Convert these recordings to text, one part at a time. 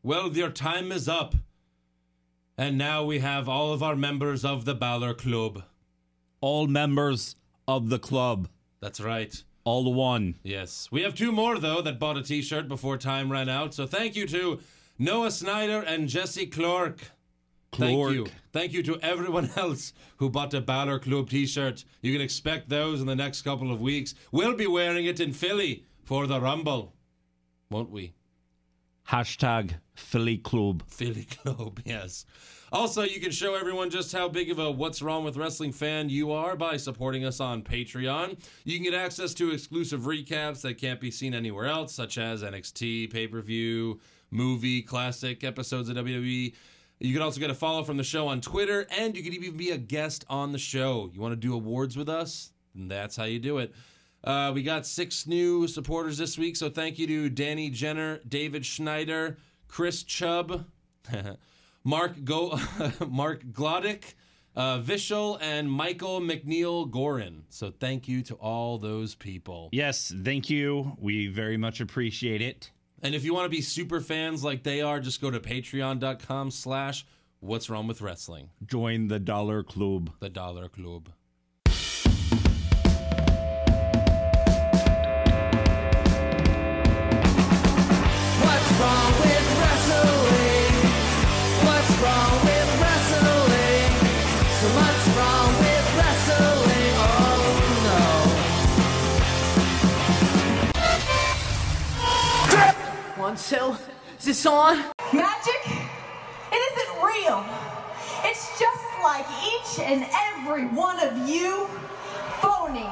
Well, your time is up. And now we have all of our members of the Balor Club. All members of the club. That's right. All one. Yes. We have 2 more, though, that bought a t-shirt before time ran out. So thank you to Noah Snyder and Jesse Clark. Thank you. Thank you to everyone else who bought a Balor Club t-shirt. You can expect those in the next couple of weeks. We'll be wearing it in Philly for the Rumble. Won't we? Hashtag Philly Club. Philly Club, yes. Also, you can show everyone just how big of a What's Wrong with Wrestling fan you are by supporting us on Patreon. You can get access to exclusive recaps that can't be seen anywhere else, such as NXT, pay-per-view, movie, classic episodes of WWE. You can also get a follow from the show on Twitter, and you can even be a guest on the show. You want to do awards with us? And that's how you do it. We got 6 new supporters this week, so thank you to Danny Jenner, David Schneider, Chris Chubb, Mark Glodick, Vishal, and Michael McNeil Gorin. So thank you to all those people. Yes, thank you. We very much appreciate it. And if you want to be super fans like they are, just go to patreon.com/What's Wrong with Wrestling. Join the Dollar Club. The Dollar Club. What's wrong with wrestling? What's wrong with wrestling? So much wrong with wrestling. Oh no. 1, 2. Is this on? Magic? It isn't real. It's just like each and every one of you phoning.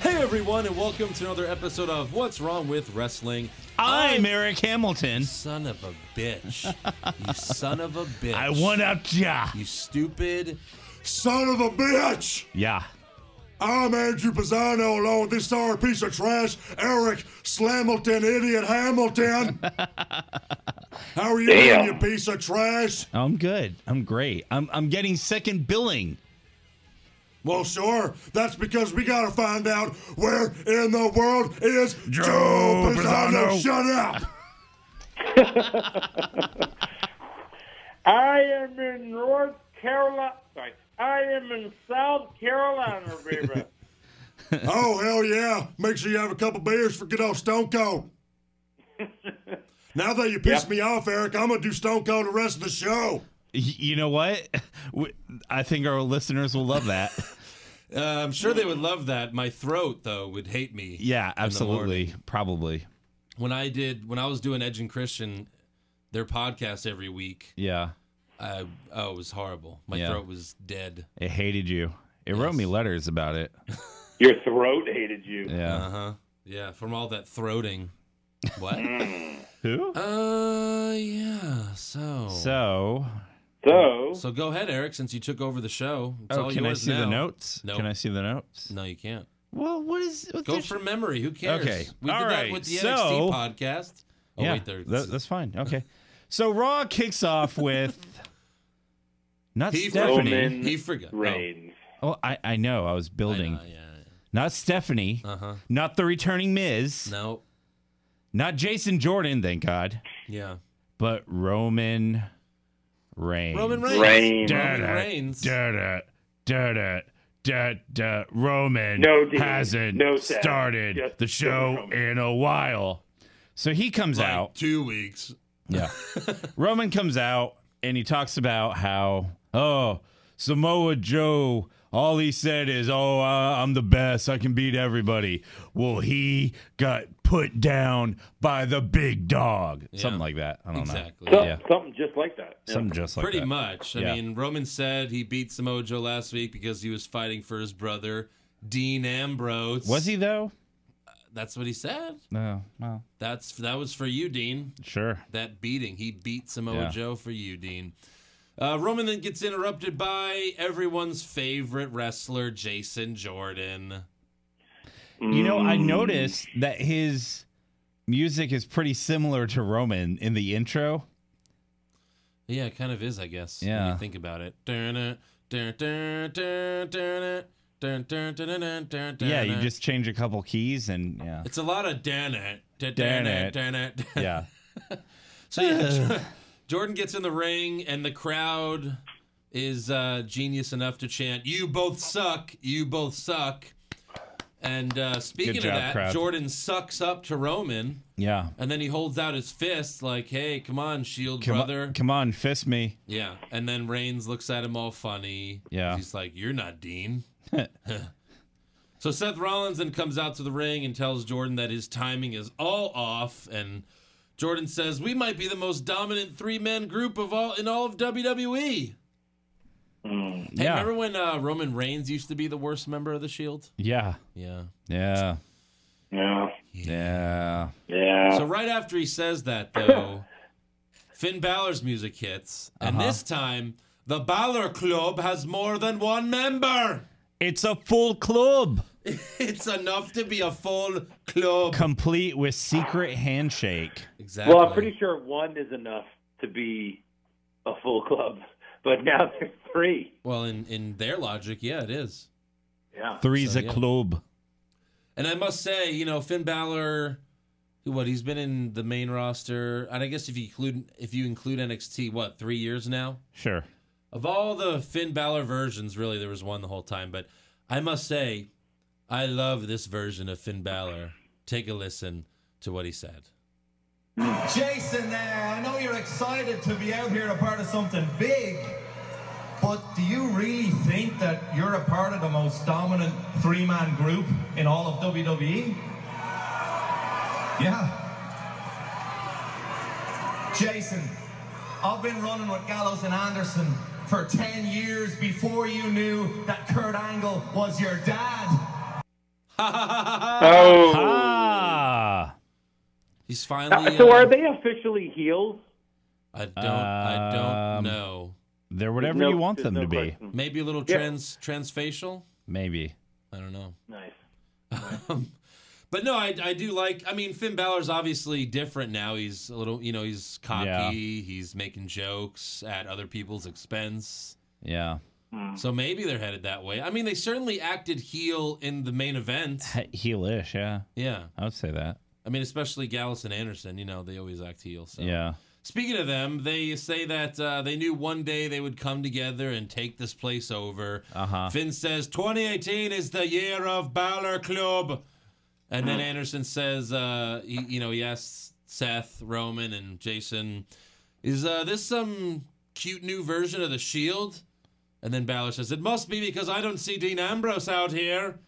Hey everyone, and welcome to another episode of What's Wrong with Wrestling. I'm Eric Hamilton. Son of a bitch. You son of a bitch. I one up ya. You stupid. Son of a bitch! Yeah. I'm Andrew Pisano along with this sorry piece of trash, Eric Slamilton, idiot Hamilton. How are you doing, you piece of trash? I'm good. I'm great. I'm getting second billing. Well, sure. That's because we gotta find out where in the world is Joe Pisano. Shut up! I am in North Carolina. Sorry, I am in South Carolina, baby. Oh, hell yeah. Make sure you have a couple beers for good old Stone Cold. Now that you pissed me off, Eric, I'm gonna do Stone Cold the rest of the show. You know what? I think our listeners will love that. I'm sure they would love that. My throat, though, would hate me. Yeah, absolutely. Probably. When I was doing Edge and Christian, their podcast every week. Yeah. It was horrible. My throat was dead. It hated you. It wrote me letters about it. Your throat hated you. Yeah. Uh-huh. Yeah, from all that throating. What? Who? Yeah. So go ahead, Eric, since you took over the show. It's all can I yours see now. the notes? Nope. Can I see the notes? No, you can't. Well, what's Go from memory. Who cares? Okay. We did that with the NXT podcast. Oh, yeah, wait, that's fine. Okay. So Raw kicks off with not He Stephanie. Roman He forgot. Reigns. Oh, I know. I was building. Yeah. Not Stephanie. Uh-huh. Not the returning Miz. No. Not Jason Jordan, thank God. Yeah. But Roman Reigns. Roman Reigns. Roman hasn't started the show in a while. So he comes Like out. 2 weeks. Yeah. Roman comes out and he talks about how, Samoa Joe, all he said is, I'm the best. I can beat everybody. Well, he got put down by the big dog. Yeah. Something like that. I don't Exactly. know. Yeah. Something just like that. Yeah. Something just like Pretty that. much. Yeah. I mean, Roman said he beat Samoa Joe last week because he was fighting for his brother, Dean Ambrose. Was he, though? That's what he said. No. Well, That was for you, Dean. sure. That beating. He beat Samoa Yeah. Joe for you, Dean. Roman then gets interrupted by everyone's favorite wrestler, Jason Jordan. You know, I noticed that his music is pretty similar to Roman in the intro. Yeah, it kind of is, I guess. Yeah. When you think about it. Yeah, you just change a couple keys and yeah. It's a lot of damn it. Yeah. So yeah, Jordan gets in the ring and the crowd is genius enough to chant, "You both suck, you both suck." And speaking job, of that, crowd. Jordan sucks up to Roman. Yeah. And then he holds out his fist like, "Hey, come on, Shield brother." Come on, fist me. Yeah. And then Reigns looks at him all funny. Yeah. He's like, "You're not Dean." So Seth Rollins then comes out to the ring and tells Jordan that his timing is all off. And Jordan says, "We might be the most dominant three-man group in all of WWE." Hey, Yeah. remember when Roman Reigns used to be the worst member of the Shield? Yeah. Yeah. Yeah. Yeah. Yeah. Yeah. So right after he says that, though, Finn Balor's music hits. And this time, the Balor Club has more than one member. It's a full club. It's enough to be a full club. Complete with secret handshake. Exactly. Well, I'm pretty sure one is enough to be a full club, but now there's three. Well, in their logic, yeah, it is. Yeah. Three's So, a yeah. club. And I must say, Finn Balor, he's been in the main roster, and I guess if you include NXT, 3 years now? Sure. Of all the Finn Balor versions, really, there was one the whole time. But I must say, I love this version of Finn Balor. Take a listen to what he said. Jason, I know you're excited to be out here a part of something big, but do you really think that you're a part of the most dominant three-man group in all of WWE? Yeah. Jason, I've been running with Gallows and Anderson for 10 years before you knew that Kurt Angle was your dad. Oh. Ah. He's finally. So are they officially heels? I don't know. They're whatever No- you want there's them no to be. question. Maybe a little transfacial. Maybe. I don't know. Nice. But no, I do like. I mean, Finn Balor's obviously different now. He's a little, he's cocky. Yeah. He's making jokes at other people's expense. Yeah. So maybe they're headed that way. I mean, they certainly acted heel in the main event. Heelish, yeah. Yeah. I would say that. I mean, especially Gallus and Anderson. They always act heel. So. Yeah. Speaking of them, they say that they knew one day they would come together and take this place over. Finn says 2018 is the year of Balor Club. And then Anderson says, he asks Seth, Roman, and Jason, is this some cute new version of the Shield? And then Balor says, it must be because I don't see Dean Ambrose out here.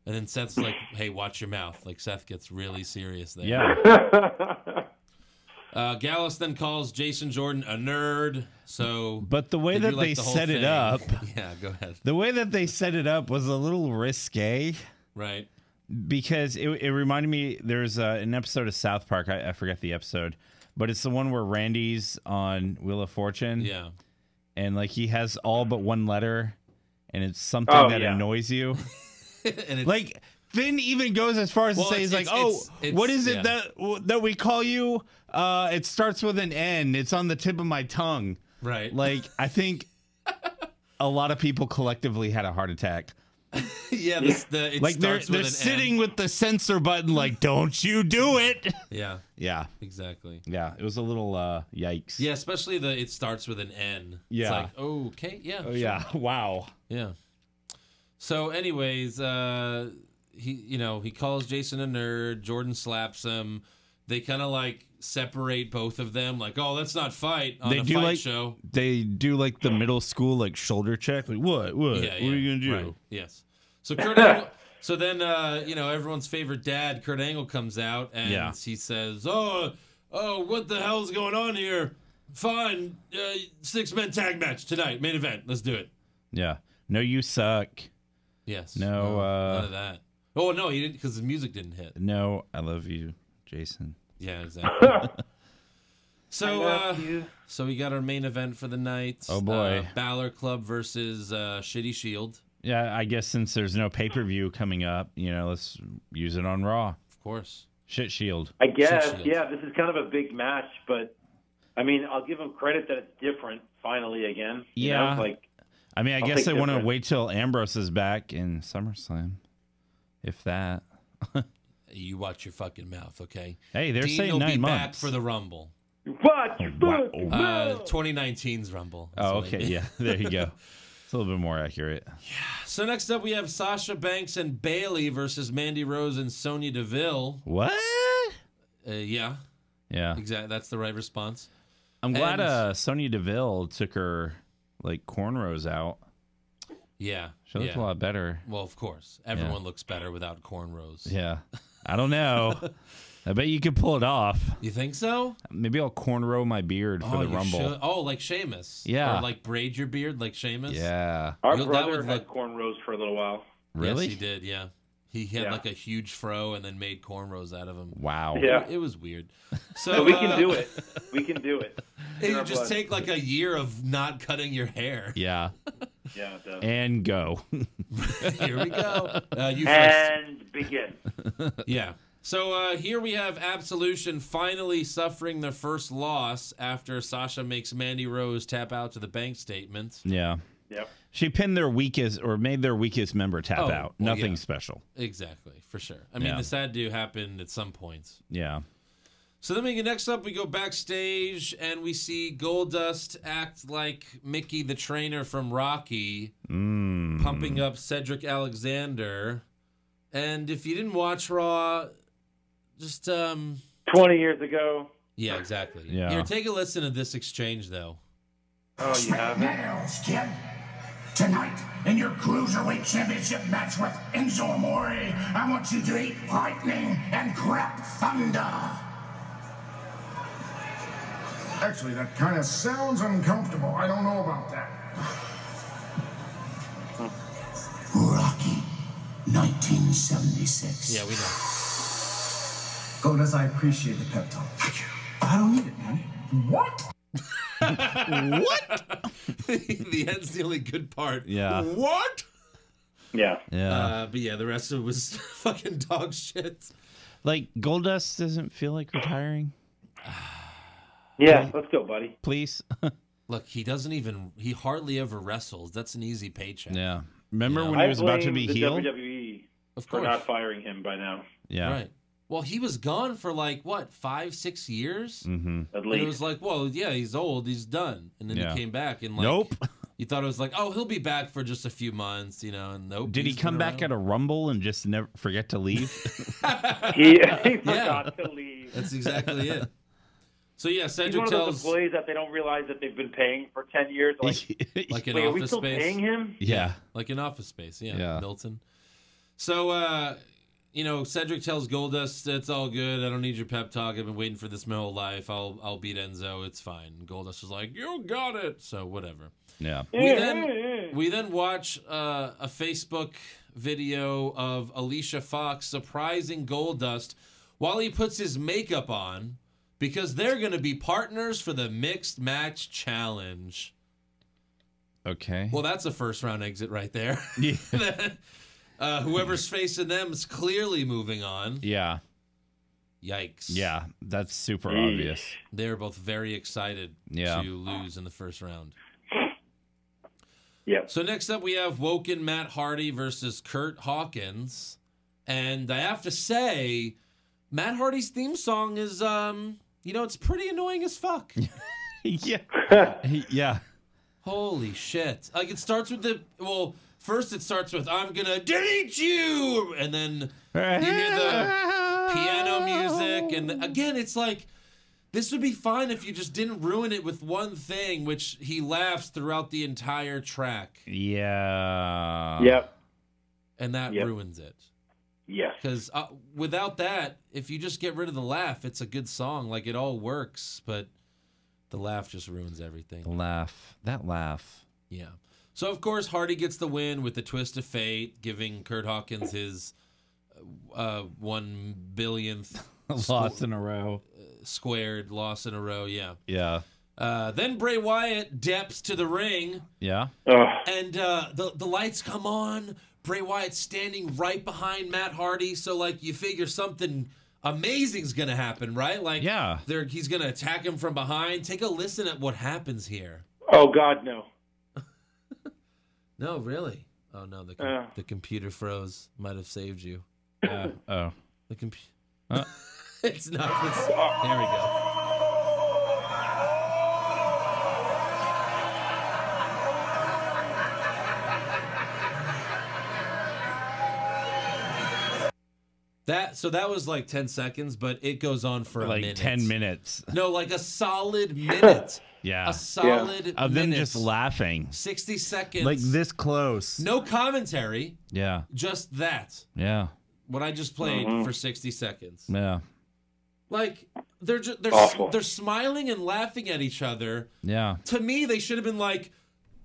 And then Seth's like, hey, watch your mouth. Like, Seth gets really serious there. Yeah. Gallus then calls Jason Jordan a nerd. So, But the way did you that like they the whole set it thing? up, Yeah, go ahead. the way that they set it up was a little risque. Right. Because it reminded me, there's an episode of South Park, I forget the episode, but it's the one where Randy's on Wheel of Fortune. Yeah. And like he has all but one letter, and it's something that annoys you. And it's, Like Finn even goes as far as to say, he's like, what is it that we call you? It starts with an N. It's on the tip of my tongue. right. Like, I think a lot of people collectively had a heart attack. Yeah, it Like they're starts with an sitting N. with the censor button, like, don't you do it? Yeah, Yeah, exactly. yeah. It was a little yikes. Yeah, especially it starts with an N. Yeah. It's like, okay, yeah. Oh sure. yeah. Wow. Yeah. So, anyways, he calls Jason a nerd. Jordan slaps him. They kind of like separate both of them. Like, oh, let's not fight on a fight show. They do like the middle school like shoulder check. Like what? What? Yeah, What are you gonna do? Right. Yes. So Kurt Angle. So then, everyone's favorite dad, Kurt Angle, comes out and he says, "Oh, what the hell's going on here? Fine, 6-man tag match tonight, main event. Let's do it." Yeah. No, you suck. Yes. No, none of that. Oh no, he didn't because the music didn't hit. No, I love you, Jason. Yeah, exactly. So, I love you. so we got our main event for the night. Oh, boy. Balor Club versus Shitty Shield. Yeah, I guess since there's no pay-per-view coming up, let's use it on Raw. Of course. Shit Shield. I guess, Shield. yeah, this is kind of a big match, but I mean, I'll give them credit that it's different finally again. You Yeah. know? Like, I mean, I I'll guess take they want to different. wait till Ambrose is back in SummerSlam. If that. You watch your fucking mouth, okay? Hey, they're Dean saying will 9 be back months. for the Rumble. What? Wow. 2019's Rumble. That's Oh, what I okay. mean. Yeah, there you go. It's a little bit more accurate. So next up, we have Sasha Banks and Bayley versus Mandy Rose and Sonya Deville. What? Yeah, Yeah. exactly. That's the right response. I'm glad And- Sonya Deville took her like cornrows out. Yeah. She looked a lot better. Well, of course. Everyone looks better without cornrows. Yeah. I don't know. I bet you could pull it off. You think so? Maybe I'll cornrow my beard for the you Rumble. should. Oh, like Sheamus. Yeah. Or like braid your beard like Sheamus. Yeah. Our That brother would had look- cornrows for a little while. Really? Yes, he did, yeah. He had Yeah. like a huge fro and then made cornrows out of him. Wow. Yeah. It was weird. So So we can do it. We can do it. You Our just blood. take like a year of not cutting your hair. Yeah. Yeah, it does. And go. Here we go. You first. And begin. Yeah. So here we have Absolution finally suffering their first loss after Sasha makes Mandy Rose tap out to the bank statement. Yeah. Yep. She pinned their weakest or made their weakest member tap Oh, out. well, Nothing yeah. special. Exactly, for sure. I mean, Yeah. this had to happen at some point. Yeah. So then we get next up, we go backstage and we see Goldust act like Mickey the trainer from Rocky, pumping up Cedric Alexander. And if you didn't watch Raw, just 20 years ago. yeah, exactly. Yeah. Here, take a listen to this exchange though. Oh, you haven't? Nails, kid. Tonight, in your Cruiserweight Championship match with Enzo Amore, I want you to eat lightning and crap thunder. Actually, that kind of sounds uncomfortable. I don't know about that. Rocky, 1976. Yeah, we know. Goldust, I appreciate the pep talk. Thank you. I don't need it, man. What? The end's the only good part. Yeah. What? Yeah. Yeah. But yeah, the rest of it was fucking dog shit. Like, Goldust doesn't feel like retiring, Yeah, let's go, buddy. please. Look, he hardly ever wrestles. That's an easy paycheck. Yeah. Remember Yeah. when he was about to blame be the healed? WWE Of for course. not firing him by now. Yeah. Right. Well, he was gone for like, what, 5-6 years? Mm-hmm. At And it least. was like, well, yeah, he's old, he's done. And then Yeah. he came back and like, Nope. you thought it was like, oh, he'll be back for just a few months, you know, and nope. Did he he's come been back around. at a Rumble and just never forget to leave? he forgot to leave. That's exactly it. So yeah, He's Cedric one of those tells employees that they don't realize that they've been paying for 10 years. Like, like in wait, are we Office still Space. paying him? Yeah. Like in Office Space, yeah. Yeah. Milton. So you know, Cedric tells Goldust, it's all good. I don't need your pep talk. I've been waiting for this my whole life. I'll beat Enzo. It's fine. And Goldust is like, you got it. So whatever. Yeah. We then watch a Facebook video of Alicia Fox surprising Goldust while he puts his makeup on because they're going to be partners for the Mixed Match Challenge. Okay. Well, that's a first round exit right there. Yeah. Whoever's facing them is clearly moving on. Yeah. Yikes. Yeah. That's super obvious. They're both very excited Yeah. to lose in the first round. Yep. So next up we have Woken Matt Hardy versus Kurt Hawkins. And I have to say, Matt Hardy's theme song is, you know, it's pretty annoying as fuck. Yeah. Yeah. Holy shit. Like, it starts with first it starts with, I'm gonna delete you! And then you hear the piano music. And again, it's like, this would be fine if you just didn't ruin it with one thing, which he laughs throughout the entire track. Yeah. Yep. And that Yep. ruins it. Yes. Because without that, if you just get rid of the laugh, it's a good song. Like, it all works, but the laugh just ruins everything. The laugh. That laugh. Yeah. So, of course, Hardy gets the win with the twist of fate, giving Kurt Hawkins his 1 billionth Lost in a row. squared loss in a row. Yeah. Yeah. Then Bray Wyatt deps to the ring, Yeah. and the lights come on. Bray Wyatt's standing right behind Matt Hardy, so like you figure something amazing's gonna happen, right? Like, Yeah. he's gonna attack him from behind. Take a listen at what happens here. Oh God, no. No, really. Oh no, the computer froze. Might have saved you. Oh. The computer. It's not. Here we go. That was like 10 seconds, but it goes on for a minute. 10 minutes. No, like a solid minute. Yeah. A solid of minute. them just laughing. 60 seconds. Like this close. No commentary. Yeah. Just that. Yeah. What I just played for 60 seconds. Yeah. Like they're smiling and laughing at each other. Yeah. To me, they should have been like,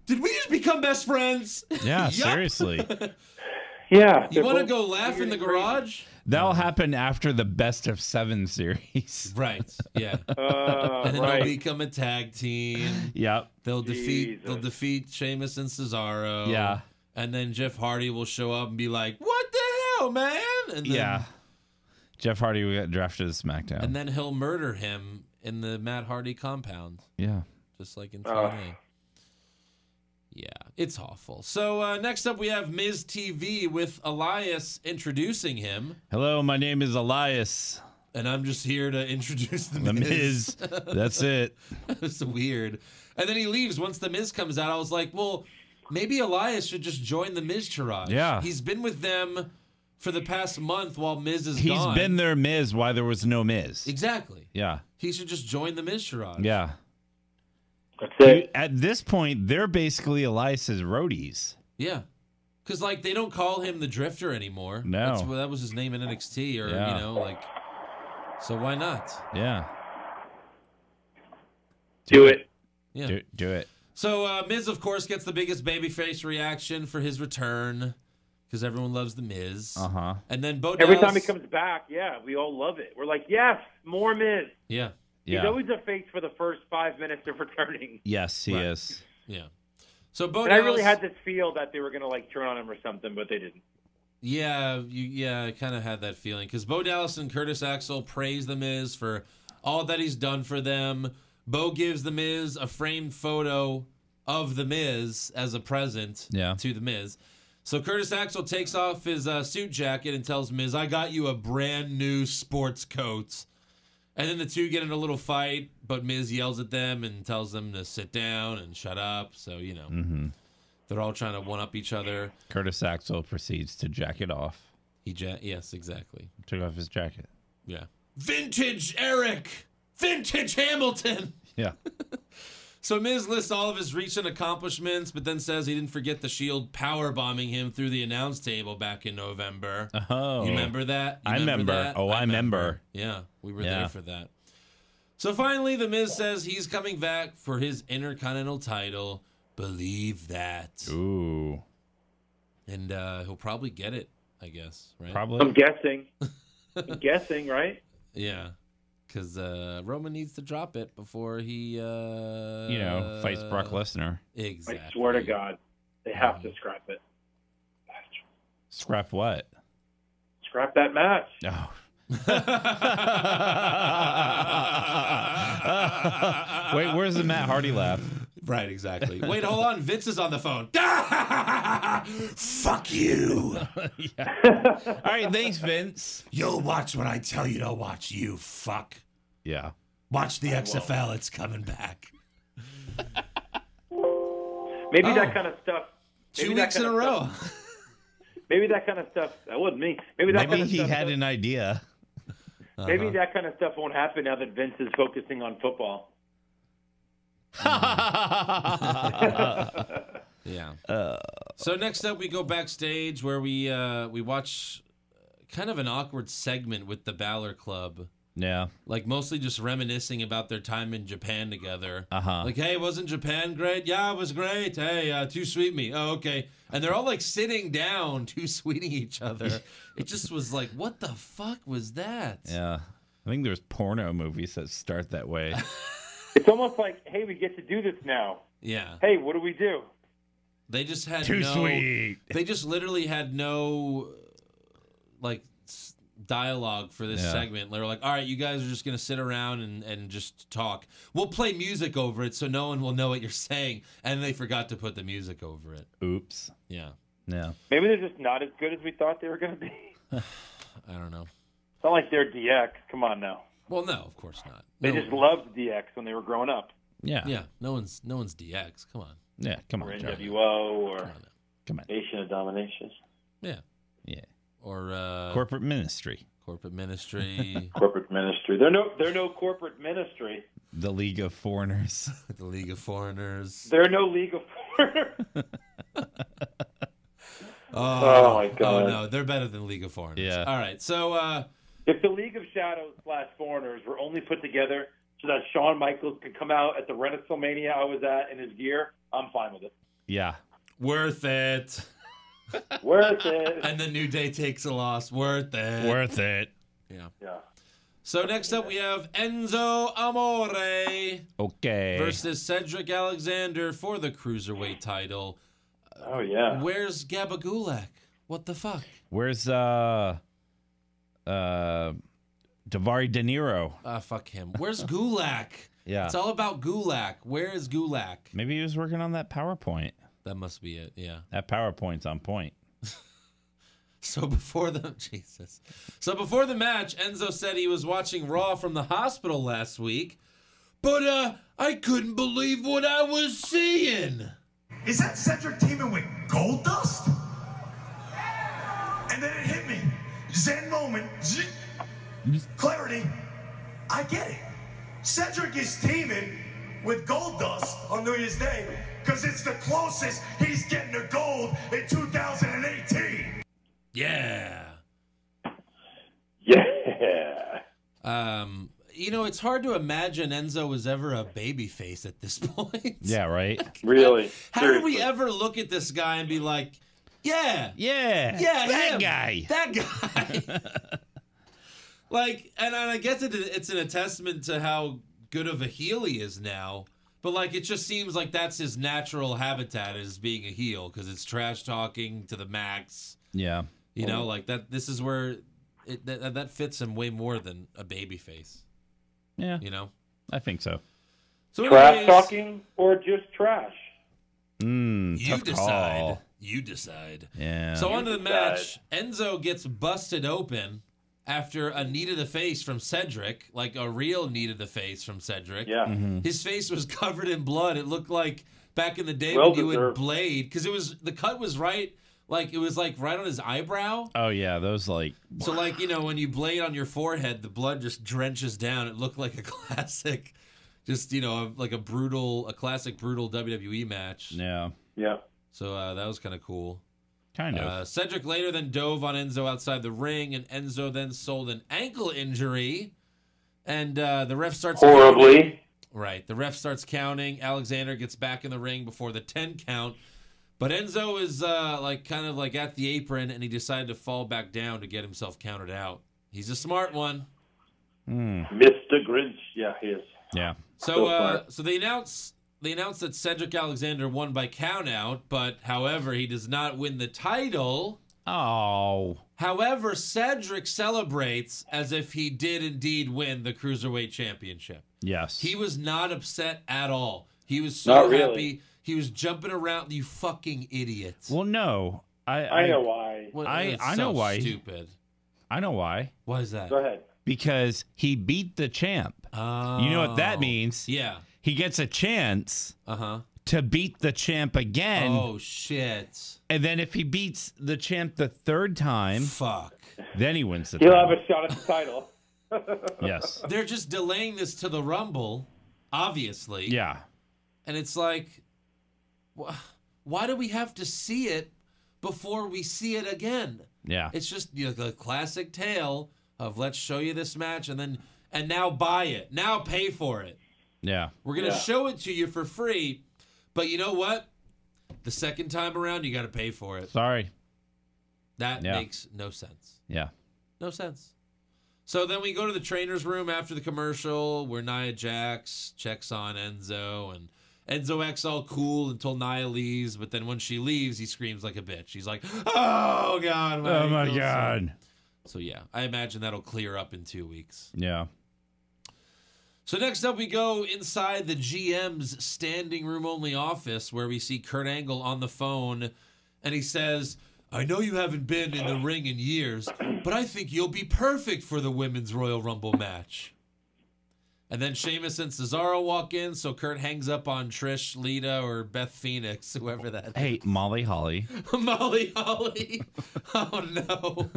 "Did we just become best friends?" Yeah, seriously. Yeah. You want to go laugh in the garage? That'll happen after the best of 7 series. Right. Yeah. And then they'll become a tag team. Yep. They'll defeat Sheamus and Cesaro. Yeah. And then Jeff Hardy will show up and be like, "What the hell, man?" And then, Jeff Hardy will get drafted to SmackDown. And then he'll murder him in the Matt Hardy compound. Yeah. Just like in TNA. Yeah, it's awful. So next up we have Miz TV with Elias introducing him. Hello, my name is Elias. And I'm just here to introduce the Miz. That's it. It's weird. And then he leaves. Once the Miz comes out, I was like, well, maybe Elias should just join the Miz Tourage. Yeah. He's been with them for the past month while Miz is He's gone. been their Miz while there was no Miz. Exactly. Yeah. He should just join the Miz Tourage. Yeah. That's it. At this point, they're basically Elias's roadies. Yeah. Because, like, they don't call him the Drifter anymore. No. That was his name in NXT, or, Yeah. you know, like, so why not? Yeah. Do it. Yeah. Do it. So Miz, of course, gets the biggest babyface reaction for his return because everyone loves the Miz. Uh-huh. And then Bo Every Dallas, time he comes back, we all love it. We're like, yes, more Miz. Yeah. Yeah. He's always a face for the first 5 minutes of returning. Yes, he is. Yeah. So Bo And Dallas, I really had this feel that they were going to, like, turn on him or something, but they didn't. Yeah, I kind of had that feeling because Bo Dallas and Curtis Axel praise the Miz for all that he's done for them. Bo gives the Miz a framed photo of the Miz as a present to the Miz. So Curtis Axel takes off his suit jacket and tells Miz, "I got you a brand new sports coat." And then the two get in a little fight, but Miz yells at them and tells them to sit down and shut up. So, you know, they're all trying to one-up each other. Curtis Axel proceeds to jack it off. Yes, exactly. Took off his jacket. Yeah. Vintage Eric! Vintage Hamilton! Yeah. So Miz lists all of his recent accomplishments, but then says he didn't forget the Shield powerbombing him through the announce table back in November. Oh. You remember that? I remember. That? Oh, I remember. Yeah, we were there for that. So finally, The Miz says he's coming back for his Intercontinental title. Believe that. Ooh. And he'll probably get it, I guess, right? Probably. I'm guessing. Right? Yeah. Because Roman needs to drop it before he, fights Brock Lesnar. Exactly. I swear to God, they have to scrap it. Scrap what? Scrap that match. Oh. Wait, where's the Matt Hardy laugh? Right, exactly. Wait, hold on. Vince is on the phone. Fuck you. Yeah. All right, thanks, Vince. You'll watch what I tell you to watch, you fuck. Yeah. Watch the XFL. It's coming back. Maybe that kind of stuff. 2 weeks in a row. Maybe that kind of stuff. That wasn't me. Maybe he had an idea. Maybe that kind of stuff won't happen now that Vince is focusing on football. Yeah. So next up, we go backstage where we watch kind of an awkward segment with the Balor Club. Yeah. Like mostly just reminiscing about their time in Japan together. Uh-huh. Like, hey, wasn't Japan great? Yeah, it was great. Hey, too sweet me. Oh, okay. And they're all like sitting down, too sweeting each other. It just was like, what the fuck was that? Yeah. I think there's porno movies that start that way. It's almost like, hey, we get to do this now. Yeah. Hey, what do we do? They just had Too sweet. They just literally had no, like, dialogue for this segment. They were like, all right, you guys are just going to sit around and just talk. We'll play music over it so no one will know what you're saying. And they forgot to put the music over it. Oops. Yeah. Yeah. Maybe they're just not as good as we thought they were going to be. I don't know. It's not like they're DX. Come on now. Well, no, of course not. They just loved DX when they were growing up. Yeah. Yeah. No one's DX. Come on. Yeah. Come on, Or Joe. NWO or Come on. Nation of Domination. Yeah. Yeah. Or corporate ministry. Corporate ministry. Corporate ministry. They're no corporate ministry. The League of Foreigners. The League of Foreigners. They're no League of Foreigners. Oh my God. Oh no, they're better than League of Foreigners. Yeah. All right. So if the League of Shadows / Foreigners were only put together so that Shawn Michaels could come out at the Renaissance I was at in his gear, I'm fine with it. Yeah. worth it. Worth it. And the New Day takes a loss. Worth it. Worth it. Yeah. Yeah. So next up we have Enzo Amore Okay. versus Cedric Alexander for the Cruiserweight title. Oh, yeah. Where's Gabagulak? What the fuck? Where's Davari De Niro? Fuck him. Where's Gulak? Yeah. It's all about Gulak. Where is Gulak? Maybe he was working on that PowerPoint. That must be it, yeah. That PowerPoint's on point. So before the match, Enzo said he was watching Raw from the hospital last week, but I couldn't believe what I was seeing. Is that Cedric teaming with Goldust? And then it hit me. Zen moment. Clarity. I get it. Cedric is teaming with Goldust on New Year's Day because it's the closest he's getting to gold in 2018. Yeah. Yeah. You know, it's hard to imagine Enzo was ever a babyface at this point. Yeah, right? Really? How do we ever look at this guy and be like, yeah, that him, guy. that guy. Like, and I guess it's an testament to how good of a heel he is now. But, like, it just seems like that's his natural habitat, is being a heel, because it's trash talking to the max. Yeah. You know, like, this is where that fits him way more than a babyface. Yeah. You know? I think so. So Trash talking or just trash? You Tough decide. call. You decide. Yeah. So on to the decide. match. Enzo gets busted open after a knee to the face from Cedric, like a real knee to the face from Cedric. Yeah. His face was covered in blood. It looked like back in the day Well when you would deserved. blade, because the cut was right, like it was like right on his eyebrow. Oh, yeah. Those, like... So like, you know, when you blade on your forehead, the blood just drenches down. It looked like a classic, just, you know, like a classic brutal WWE match. Yeah. Yeah. So that was kind of cool. Kind of. Cedric later then dove on Enzo outside the ring, and Enzo then sold an ankle injury. And the ref starts Horribly. counting. Right. The ref starts counting. Alexander gets back in the ring before the 10 count. But Enzo is kind of at the apron, and he decided to fall back down to get himself counted out. He's a smart one. Mr. Grinch. Yeah, he is. Yeah. So they announced that Cedric Alexander won by countout, but however, he does not win the title. Oh. However, Cedric celebrates as if he did indeed win the Cruiserweight Championship. Yes. He was not upset at all. He was so Not really. happy. He was jumping around. You fucking idiots. Well, no. I know why. I know why. Stupid. I know why. Why is that? Go ahead. Because he beat the champ. Oh. You know what that means? Yeah. He gets a chance Uh-huh. to beat the champ again. Oh, shit. And then if he beats the champ the third time, Fuck. then he wins the He'll title. have a shot at the title. Yes. They're just delaying this to the Rumble, obviously. Yeah. And it's like, why do we have to see it before we see it again? Yeah. It's just the classic tale of let's show you this match and now buy it. Now pay for it. Yeah. We're going to show it to you for free, but you know what? The second time around, you got to pay for it. Sorry. That makes no sense. Yeah. No sense. So then we go to the trainer's room after the commercial where Nia Jax checks on Enzo, and Enzo acts all cool until Nia leaves, but then when she leaves, he screams like a bitch. He's like, oh, God. Oh, my God. So, yeah, I imagine that'll clear up in 2 weeks. Yeah. So next up, we go inside the GM's standing room only office where we see Kurt Angle on the phone, and he says, I know you haven't been in the ring in years, but I think you'll be perfect for the Women's Royal Rumble match. And then Sheamus and Cesaro walk in, so Kurt hangs up on Trish, Lita, or Beth Phoenix, whoever that is. Hey, Molly Holly. Molly Holly. Oh, no.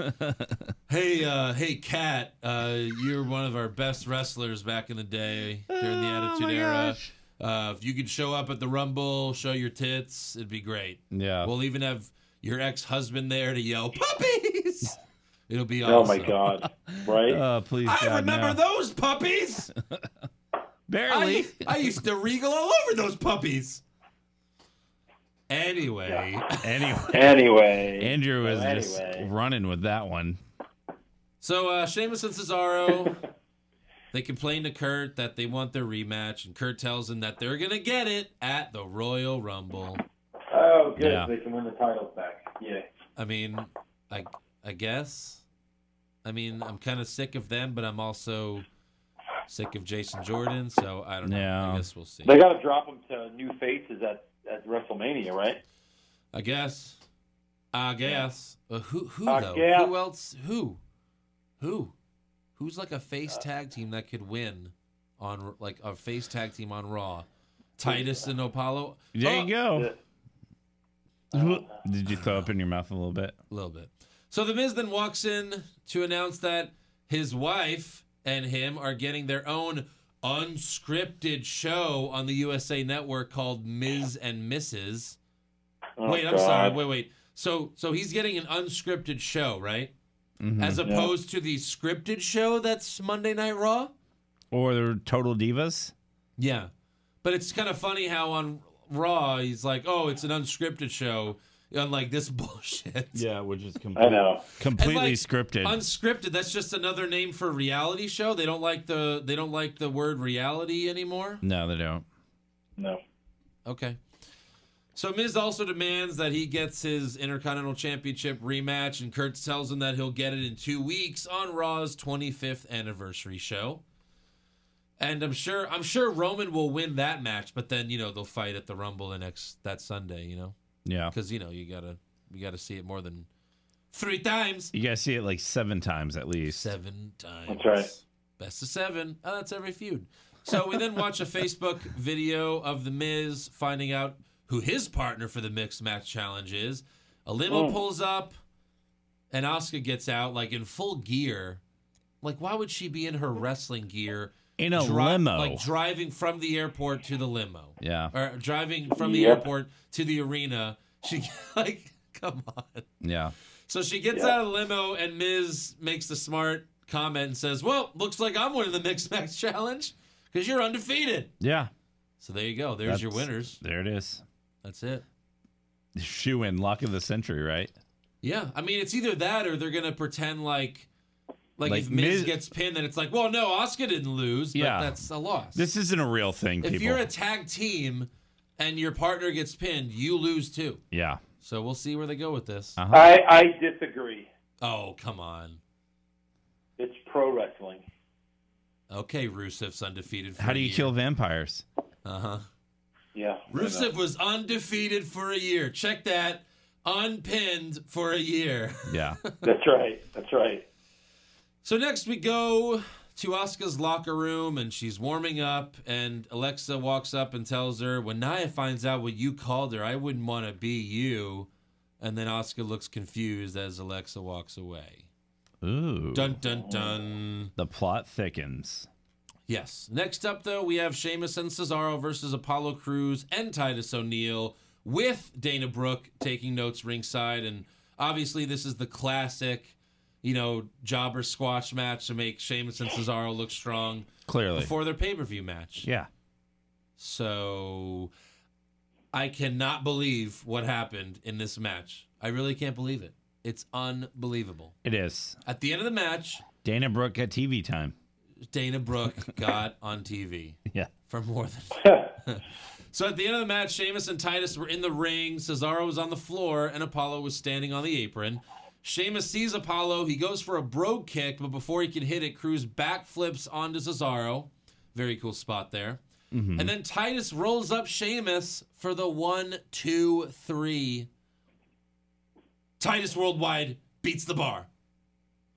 Hey, Kat, you're one of our best wrestlers back in the day during the Attitude Era. If you could show up at the Rumble, show your tits, it'd be great. Yeah. We'll even have your ex-husband there to yell, puppies! It'll be awesome. Oh, my God. Right? Please, I God, remember no. those puppies! Barely. I used to wriggle all over those puppies. Anyway. Andrew was just running with that one. So Sheamus and Cesaro, they complain to Kurt that they want their rematch, and Kurt tells them that they're going to get it at the Royal Rumble. Oh, good. Yeah. They can win the titles back. Yeah. I mean, I guess. I mean, I'm kind of sick of them, but I'm also sick of Jason Jordan, so I don't know. Yeah. I guess we'll see. They got to drop them to new faces at WrestleMania, right? I guess. Who I though? guess. Who else? Who? Who's like a face tag team that could win on like a face tag team on Raw? Titus and Apollo. There you go. Yeah. Did you throw up in your mouth a little bit? A little bit. So The Miz then walks in to announce that his wife and him are getting their own unscripted show on the USA Network called Miz and Mrs. Oh, Wait, I'm God. sorry. Wait. So he's getting an unscripted show, right? Mm-hmm. As opposed to the scripted show that's Monday Night Raw? Or the Total Divas? Yeah. But it's kind of funny how on Raw he's like, oh, it's an unscripted show. Unlike this bullshit. Yeah, which is I know. completely And, scripted. Unscripted, that's just another name for reality show. They don't like the word reality anymore. No, they don't. No. Okay. So Miz also demands that he gets his Intercontinental Championship rematch, and Kurt tells him that he'll get it in 2 weeks on Raw's 25th anniversary show. And I'm sure Roman will win that match, but then they'll fight at the Rumble that Sunday. Yeah. Because you gotta see it more than 3 times. You guys see it like 7 times at least. 7 times. That's right. Best of 7. Oh, that's every feud. So we then watch a Facebook video of The Miz finding out who his partner for the Mixed Match Challenge is. A limo pulls up, and Asuka gets out like in full gear. Like, why would she be in her wrestling gear? In a limo. Like driving from the airport to the limo. Yeah. Or driving from the airport to the arena. She, come on. Yeah. So she gets out of the limo, and Miz makes the smart comment and says, well, looks like I'm winning the Mixed Match Challenge because you're undefeated. Yeah. So there you go. There's your winners. There it is. That's it. Shoe-in, lock of the century, right? Yeah. I mean, it's either that or they're going to pretend like if Miz Miz gets pinned, then it's like, well, no, Asuka didn't lose, but that's a loss. This isn't a real thing, if people. you're a tag team and your partner gets pinned, you lose too. Yeah. So we'll see where they go with this. Uh-huh. I disagree. Oh, come on. It's pro wrestling. Okay, Rusev's undefeated for How do a you year. kill vampires? Uh-huh. Yeah. Rusev was undefeated for a year. Check that. Unpinned for a year. Yeah. That's right. That's right. So next we go to Asuka's locker room, and she's warming up, and Alexa walks up and tells her, when Nia finds out what you called her, I wouldn't want to be you. And then Asuka looks confused as Alexa walks away. Ooh. Dun, dun, dun. The plot thickens. Yes. Next up, though, we have Sheamus and Cesaro versus Apollo Crews and Titus O'Neil, with Dana Brooke taking notes ringside. And obviously this is the classic, jobber squash match to make Sheamus and Cesaro look strong. Clearly. Before their pay-per-view match. Yeah. So I cannot believe what happened in this match. I really can't believe it. It's unbelievable. It is. At the end of the match, Dana Brooke got TV time. Dana Brooke got on TV. Yeah. For more than... So at the end of the match, Sheamus and Titus were in the ring. Cesaro was on the floor, and Apollo was standing on the apron. Sheamus sees Apollo. He goes for a brogue kick, but before he can hit it, Cruz backflips onto Cesaro. Very cool spot there. Mm-hmm. And then Titus rolls up Sheamus for the 1, 2, 3. Titus Worldwide beats the Bar.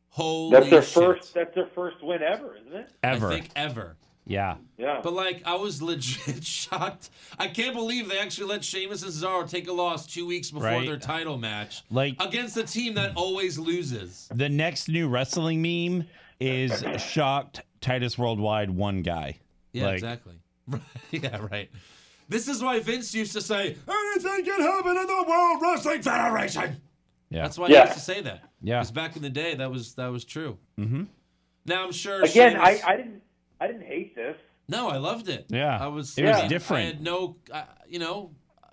Holy That's their shit. That's their first win ever, isn't it? Ever. I think ever. Yeah. Yeah. But, like, I was legit shocked. I can't believe they actually let Sheamus and Cesaro take a loss 2 weeks before their title match. Like, against a team that always loses. The next new wrestling meme is shocked Titus Worldwide one guy. Yeah, like, exactly. Yeah, right. This is why Vince used to say, anything can happen in the World Wrestling Federation. Yeah. That's why he used to say that. Yeah. Because back in the day, that was true. Mm-hmm. Now I'm sure. Again, Sheamus... I didn't hate this. No, I loved it. Yeah. It was different. I had no,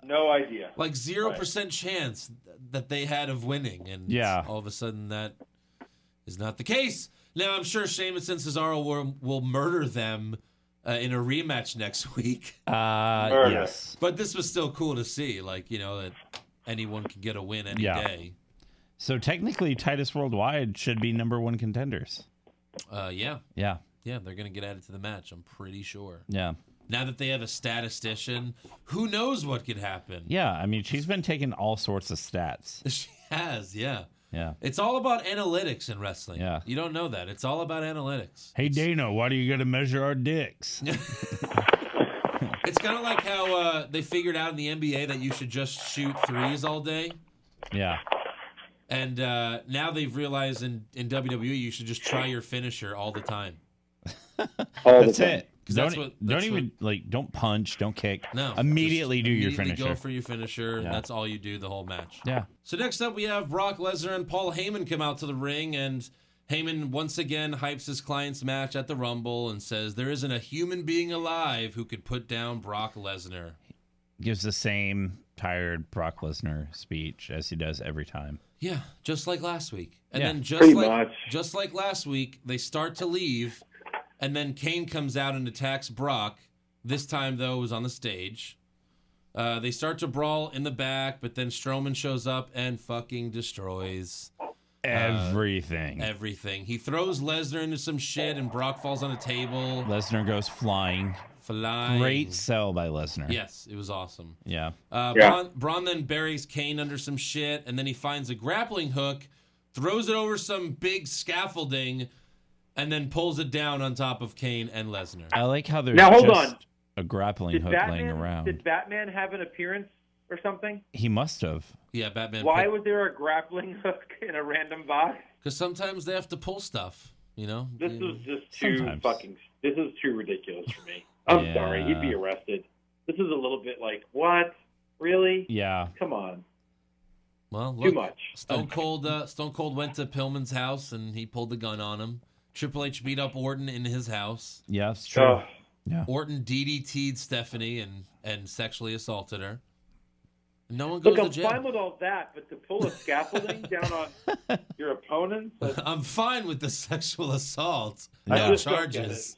no idea. Like 0% chance that they had of winning, and all of a sudden that is not the case. Now I'm sure Sheamus and Cesaro will murder them in a rematch next week. Yes. But this was still cool to see, like, that anyone can get a win any day. So technically, Titus Worldwide should be #1 contenders. Yeah. Yeah. Yeah, they're going to get added to the match, I'm pretty sure. Yeah. Now that they have a statistician, who knows what could happen? Yeah, I mean, she's been taking all sorts of stats. She has, yeah. Yeah. It's all about analytics in wrestling. Yeah. You don't know that. It's all about analytics. Hey, Dana, why do you got to measure our dicks? It's kind of like how they figured out in the NBA that you should just shoot threes all day. Yeah. And now they've realized in WWE you should just try your finisher all the time. That's it. Don't punch, don't kick. No. Immediately do your finisher. Go for your finisher, and that's all you do the whole match. Yeah. So next up we have Brock Lesnar and Paul Heyman come out to the ring, and Heyman once again hypes his client's match at the Rumble and says there isn't a human being alive who could put down Brock Lesnar. Gives the same tired Brock Lesnar speech as he does every time. Yeah, just like last week. And then just like last week, they start to leave, and then Kane comes out and attacks Brock. This time, though, it was on the stage. They start to brawl in the back, but then Strowman shows up and fucking destroys everything. Everything. He throws Lesnar into some shit, and Brock falls on a table. Lesnar goes flying. Great sell by Lesnar. Yes, it was awesome. Yeah. Braun then buries Kane under some shit, and then he finds a grappling hook, throws it over some big scaffolding, and then pulls it down on top of Kane and Lesnar. I like how there's a grappling hook laying around. Did Batman have an appearance or something? He must have. Yeah, Batman. Why was there a grappling hook in a random box? Because sometimes they have to pull stuff, This is just this is too ridiculous for me. I'm sorry, he'd be arrested. This is a little bit like, what? Really? Yeah. Come on. Well, look, too much. Stone Cold went to Pillman's house and he pulled the gun on him. Triple H beat up Orton in his house. Yeah, it's true. Yeah. Orton DDT'd Stephanie and sexually assaulted her. No one goes to jail. I'm fine with all that, but to pull a scaffolding down on your opponent? I'm fine with the sexual assault. No charges.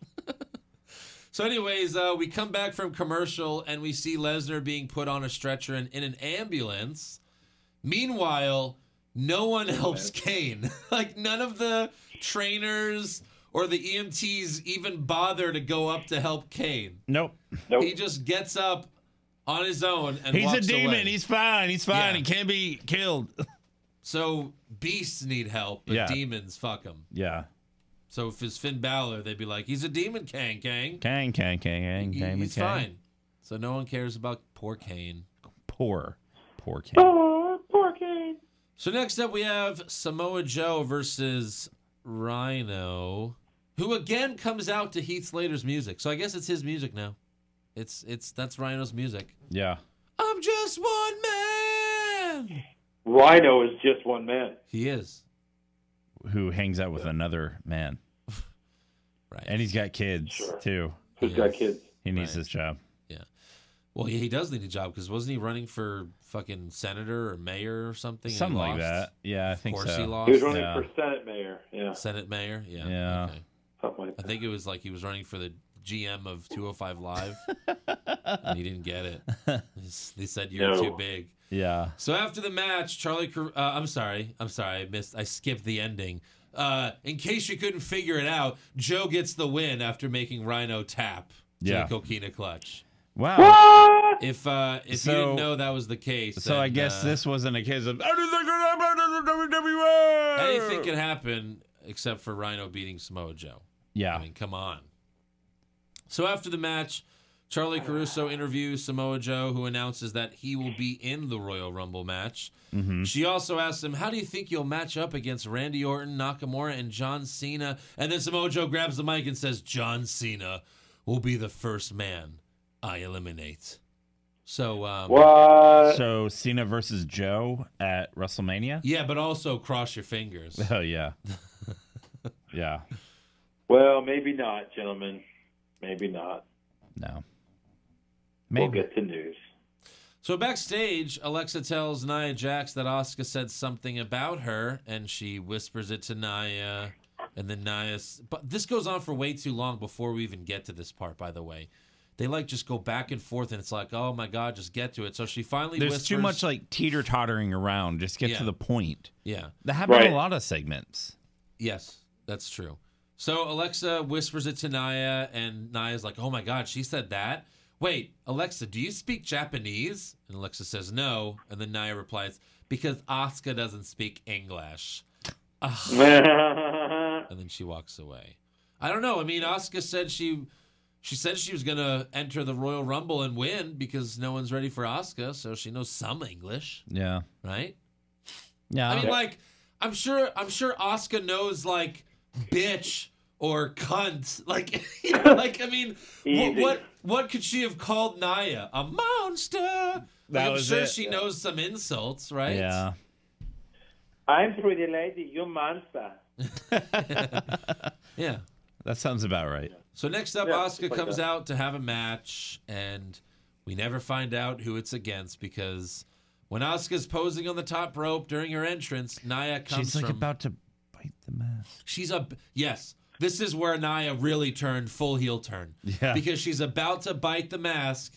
So anyways, we come back from commercial and we see Lesnar being put on a stretcher and in an ambulance. Meanwhile, no one helps Kane. Like none of the trainers or the EMTs even bother to go up to help Kane. Nope. He just gets up on his own and He's walks a demon. away. He's fine. Yeah. He can't be killed. So beasts need help, but demons, fuck them. Yeah. So if it's Finn Balor, they'd be like, he's a demon, Kang. He's fine. So no one cares about poor Kane. Poor Kane. Oh, poor Kane. So next up we have Samoa Joe versus Rhino, who again comes out to Heath Slater's music. So I guess it's his music now. That's Rhino's music. Yeah. I'm just one man. Rhino is just one man. He is. Who hangs out with another man. Right. And he's got kids, too. Who's got kids? He needs this job. Yeah. Well, he does need a job because wasn't he running for fucking senator or mayor or something? Something like that. Yeah, I think so. He lost. He was running for Senate mayor. Yeah. Senate mayor? Yeah. Yeah. Okay. Something like that. I think it was like he was running for the GM of 205 Live. And he didn't get it. They said you're too big. Yeah. So after the match, I'm sorry, I skipped the ending. In case you couldn't figure it out, Joe gets the win after making Rhino tap to the Coquina clutch. Wow. If you didn't know that was the case. So I guess this wasn't a case of anything could happen to the WWE. Anything could happen except for Rhino beating Samoa Joe. Yeah. I mean, come on. So after the match, Charlie Caruso interviews Samoa Joe, who announces that he will be in the Royal Rumble match. Mm-hmm. She also asks him, how do you think you'll match up against Randy Orton, Nakamura, and John Cena? And then Samoa Joe grabs the mic and says, John Cena will be the first man I eliminate. So, what? So Cena versus Joe at WrestleMania? Yeah, but also cross your fingers. Oh, yeah. Yeah. Well, maybe not, gentlemen. Maybe not. No. Maybe. We'll get the news. So backstage, Alexa tells Nia Jax that Asuka said something about her, and she whispers it to Nia, and then But this goes on for way too long before we even get to this part, by the way. They, just go back and forth, and it's like, oh, my God, just get to it. So she finally There's too much, teeter-tottering around. Just get to the point. Yeah. That happened in a lot of segments. Yes, that's true. So Alexa whispers it to Nia, and Nia's like, oh, my God, she said that? Wait, Alexa, do you speak Japanese? And Alexa says no. And then Nia replies, because Asuka doesn't speak English. And then she walks away. I don't know. I mean, Asuka said she said she was going to enter the Royal Rumble and win because no one's ready for Asuka, so she knows some English. Yeah. Right? Yeah. I mean, I'm sure Asuka knows, bitch or cunt. What could she have called Nia? A monster. I'm sure she knows some insults, right? Yeah. I'm pretty lady, you monster. Yeah. That sounds about right. So next up, Asuka comes out to have a match, and we never find out who it's against because when Asuka's posing on the top rope during her entrance, Nia comes She's about to bite the mask. Yes. This is where Nia really turned full heel turn. Yeah. Because she's about to bite the mask,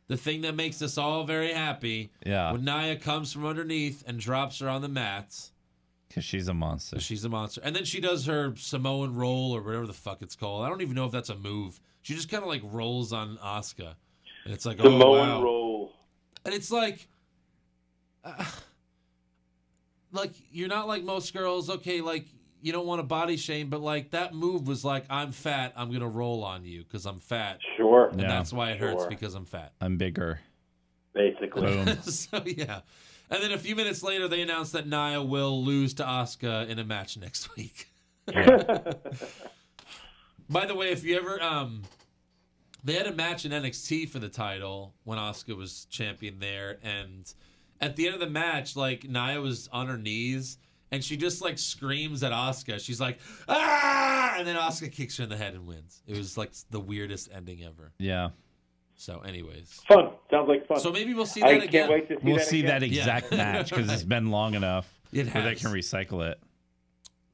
the thing that makes us all very happy. Yeah. When Nia comes from underneath and drops her on the mat. Because she's a monster. She's a monster. And then she does her Samoan roll or whatever the fuck it's called. I don't even know if that's a move. She just kind of rolls on Asuka. And it's like, Samoan roll. And it's like you're not like most girls. Okay, you don't want to body shame, but that move was I'm fat, I'm going to roll on you because I'm fat. Sure. And that's why it hurts because I'm fat. I'm bigger. Basically. So, yeah. And then a few minutes later, they announced that Nia will lose to Asuka in a match next week. By the way, if you ever... they had a match in NXT for the title when Asuka was champion there, and at the end of the match, Nia was on her knees, and she just, screams at Asuka. She's like, ah! And then Asuka kicks her in the head and wins. It was, the weirdest ending ever. Yeah. So, anyways. Fun. Sounds like fun. So maybe we'll see that again. I can't wait to see We'll see that exact match because it's been long enough where they can recycle it.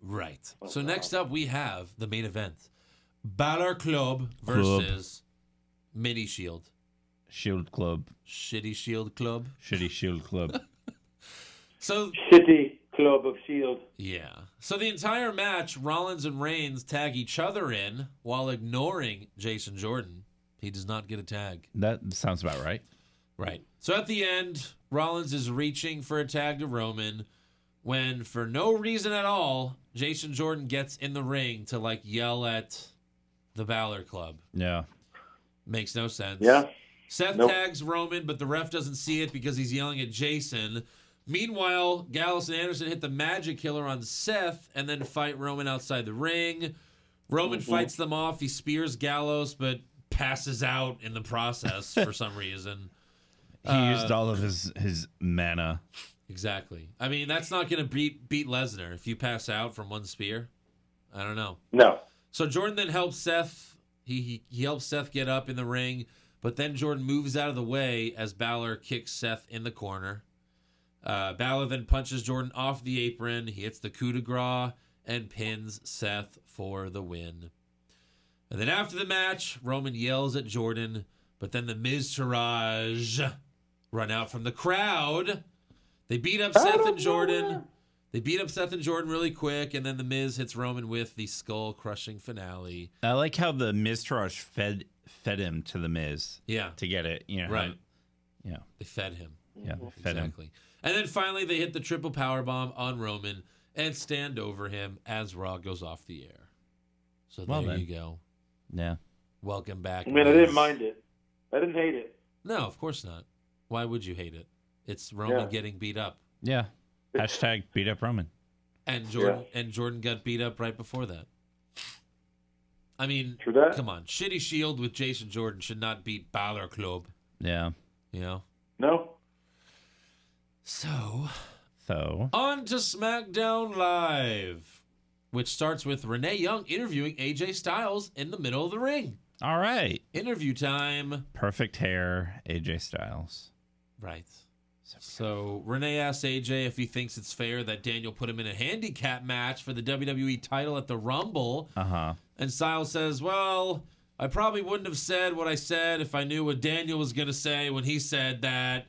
Right. So next up, we have the main event. Balor Club versus Mini Shield. Shield Club. Shitty Shield Club. Shitty Shield Club. So Shitty Club of Shield. Yeah. So the entire match, Rollins and Reigns tag each other in while ignoring Jason Jordan. He does not get a tag. That sounds about right. Right. So at the end, Rollins is reaching for a tag to Roman when, for no reason at all, Jason Jordan gets in the ring to, yell at the Balor Club. Yeah. Makes no sense. Yeah. Seth tags Roman, but the ref doesn't see it because he's yelling at Jason. Meanwhile, Gallows and Anderson hit the Magic Killer on Seth and then fight Roman outside the ring. Roman fights them off. He spears Gallows, but passes out in the process for some reason. He used all of his mana. Exactly. I mean, that's not going to beat Lesnar if you pass out from one spear. I don't know. No. So Jordan then helps Seth. He helps Seth get up in the ring, but then Jordan moves out of the way as Balor kicks Seth in the corner. Balor then punches Jordan off the apron. He hits the coup de grace and pins Seth for the win. And then after the match, Roman yells at Jordan, but then the Miztourage run out from the crowd. They beat up Seth and Jordan. They beat up Seth and Jordan really quick, and then the Miz hits Roman with the skull-crushing finale. I like how the Miztourage fed him to the Miz. Yeah. To get it, you know. Right. Yeah. They fed him. Yeah, fed him. And then finally they hit the triple powerbomb on Roman and stand over him as Raw goes off the air. So there you go. Yeah. Welcome back. I mean, I didn't mind it. I didn't hate it. No, of course not. Why would you hate it? It's Roman getting beat up. Yeah. Hashtag beat up Roman. And Jordan got beat up right before that. I mean, come on. Shitty Shield with Jason Jordan should not beat Balor Club. Yeah. You know? No. So. On to SmackDown Live, which starts with Renee Young interviewing AJ Styles in the middle of the ring. All right. Interview time. Perfect hair, AJ Styles. Right. So Renee asks AJ if he thinks it's fair that Daniel put him in a handicap match for the WWE title at the Rumble. Uh-huh. And Styles says, well, I probably wouldn't have said what I said if I knew what Daniel was going to say when he said that.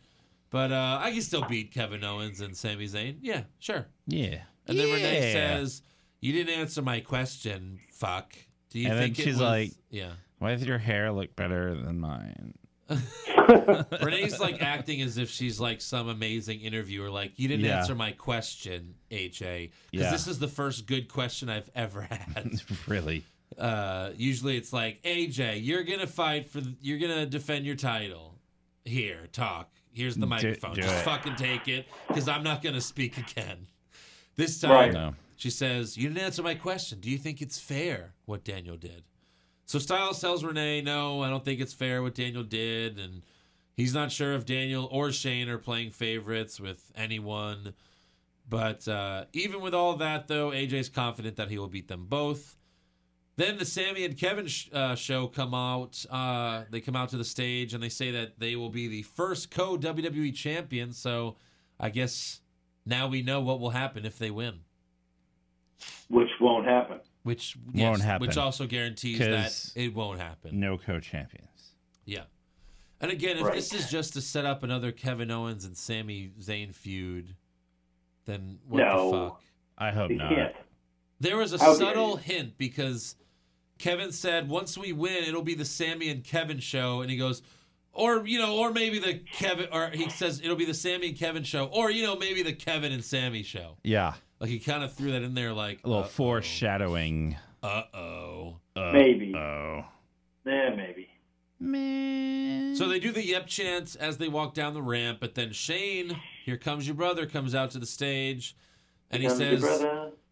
But I can still beat Kevin Owens and Sami Zayn. Yeah, sure. Yeah. And then Renee says, you didn't answer my question, fuck. Do you think she's like, yeah. Why does your hair look better than mine? Renee's like acting as if she's like some amazing interviewer. Like, you didn't answer my question, AJ. Because this is the first good question I've ever had. Really? Usually it's like, AJ, you're gonna defend your title. Here, talk. Here's the microphone. Just fucking take it, because I'm not gonna speak again. This time, she says, you didn't answer my question. Do you think it's fair what Daniel did? So Styles tells Renee, no, I don't think it's fair what Daniel did, and he's not sure if Daniel or Shane are playing favorites with anyone. But even with all that, though, AJ's confident that he will beat them both. Then the Sami and Kevin show come out. They come out to the stage, and they say that they will be the first co-WWE champions. So I guess now we know what will happen if they win. Which won't happen. Which won't happen. Which also guarantees that it won't happen. No co-champions. Yeah. And again, if this is just to set up another Kevin Owens and Sami Zayn feud, then what the fuck? I hope not. Can't. There was a subtle hint because Kevin said once we win, it'll be the Sami and Kevin show, and he goes, or maybe the Kevin, or he says it'll be the Sami and Kevin show, or maybe the Kevin and Sami show. Yeah. Like he kind of threw that in there, like a little foreshadowing. Maybe. Maybe. Man. So they do the yep chants as they walk down the ramp, but then Shane, here comes your brother, comes out to the stage, and he says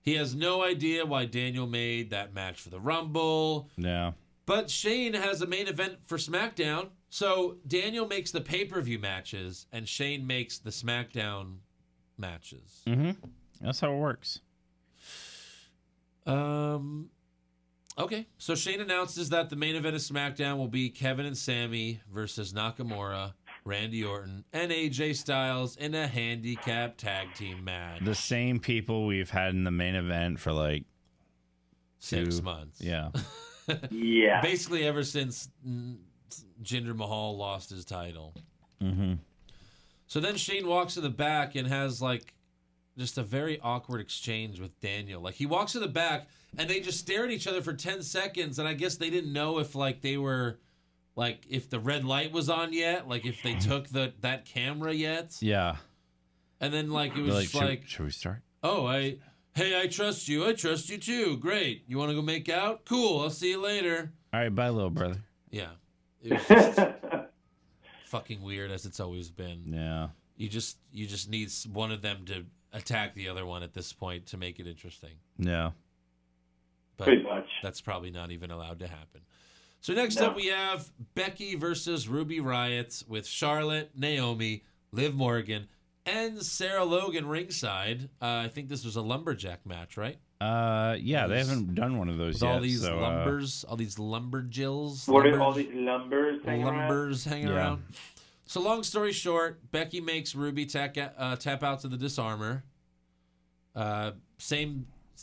he has no idea why Daniel made that match for the Rumble. Yeah. But Shane has a main event for SmackDown, so Daniel makes the pay-per-view matches, and Shane makes the SmackDown matches. Mm-hmm. That's how it works. Okay, so Shane announces that the main event of SmackDown will be Kevin and Sami versus Nakamura, Randy Orton, and AJ Styles in a handicap tag team match. The same people we've had in the main event for like 6 months. Yeah. Yeah. Basically ever since Jinder Mahal lost his title. Mm-hmm. So then Shane walks to the back and has like just a very awkward exchange with Daniel. Like he walks to the back and they just stare at each other for 10 seconds. And I guess they didn't know if like they were like if the red light was on yet, like if they took that camera yet. Yeah. And then like it was just like, should we start? Oh, I trust you. I trust you too. Great. You want to go make out? Cool. I'll see you later. All right, bye, little brother. Yeah. It was just fucking weird as it's always been. Yeah. You just need one of them to attack the other one at this point to make it interesting. Yeah. But pretty much. That's probably not even allowed to happen. So next up we have Becky versus Ruby Riott with Charlotte, Naomi, Liv Morgan, and Sarah Logan ringside. I think this was a lumberjack match, right? Yeah, they haven't done one of those with yet. All these all these lumberjills. What are all these lumbers hanging around? So long story short, Becky makes Ruby tap out to the disarmor.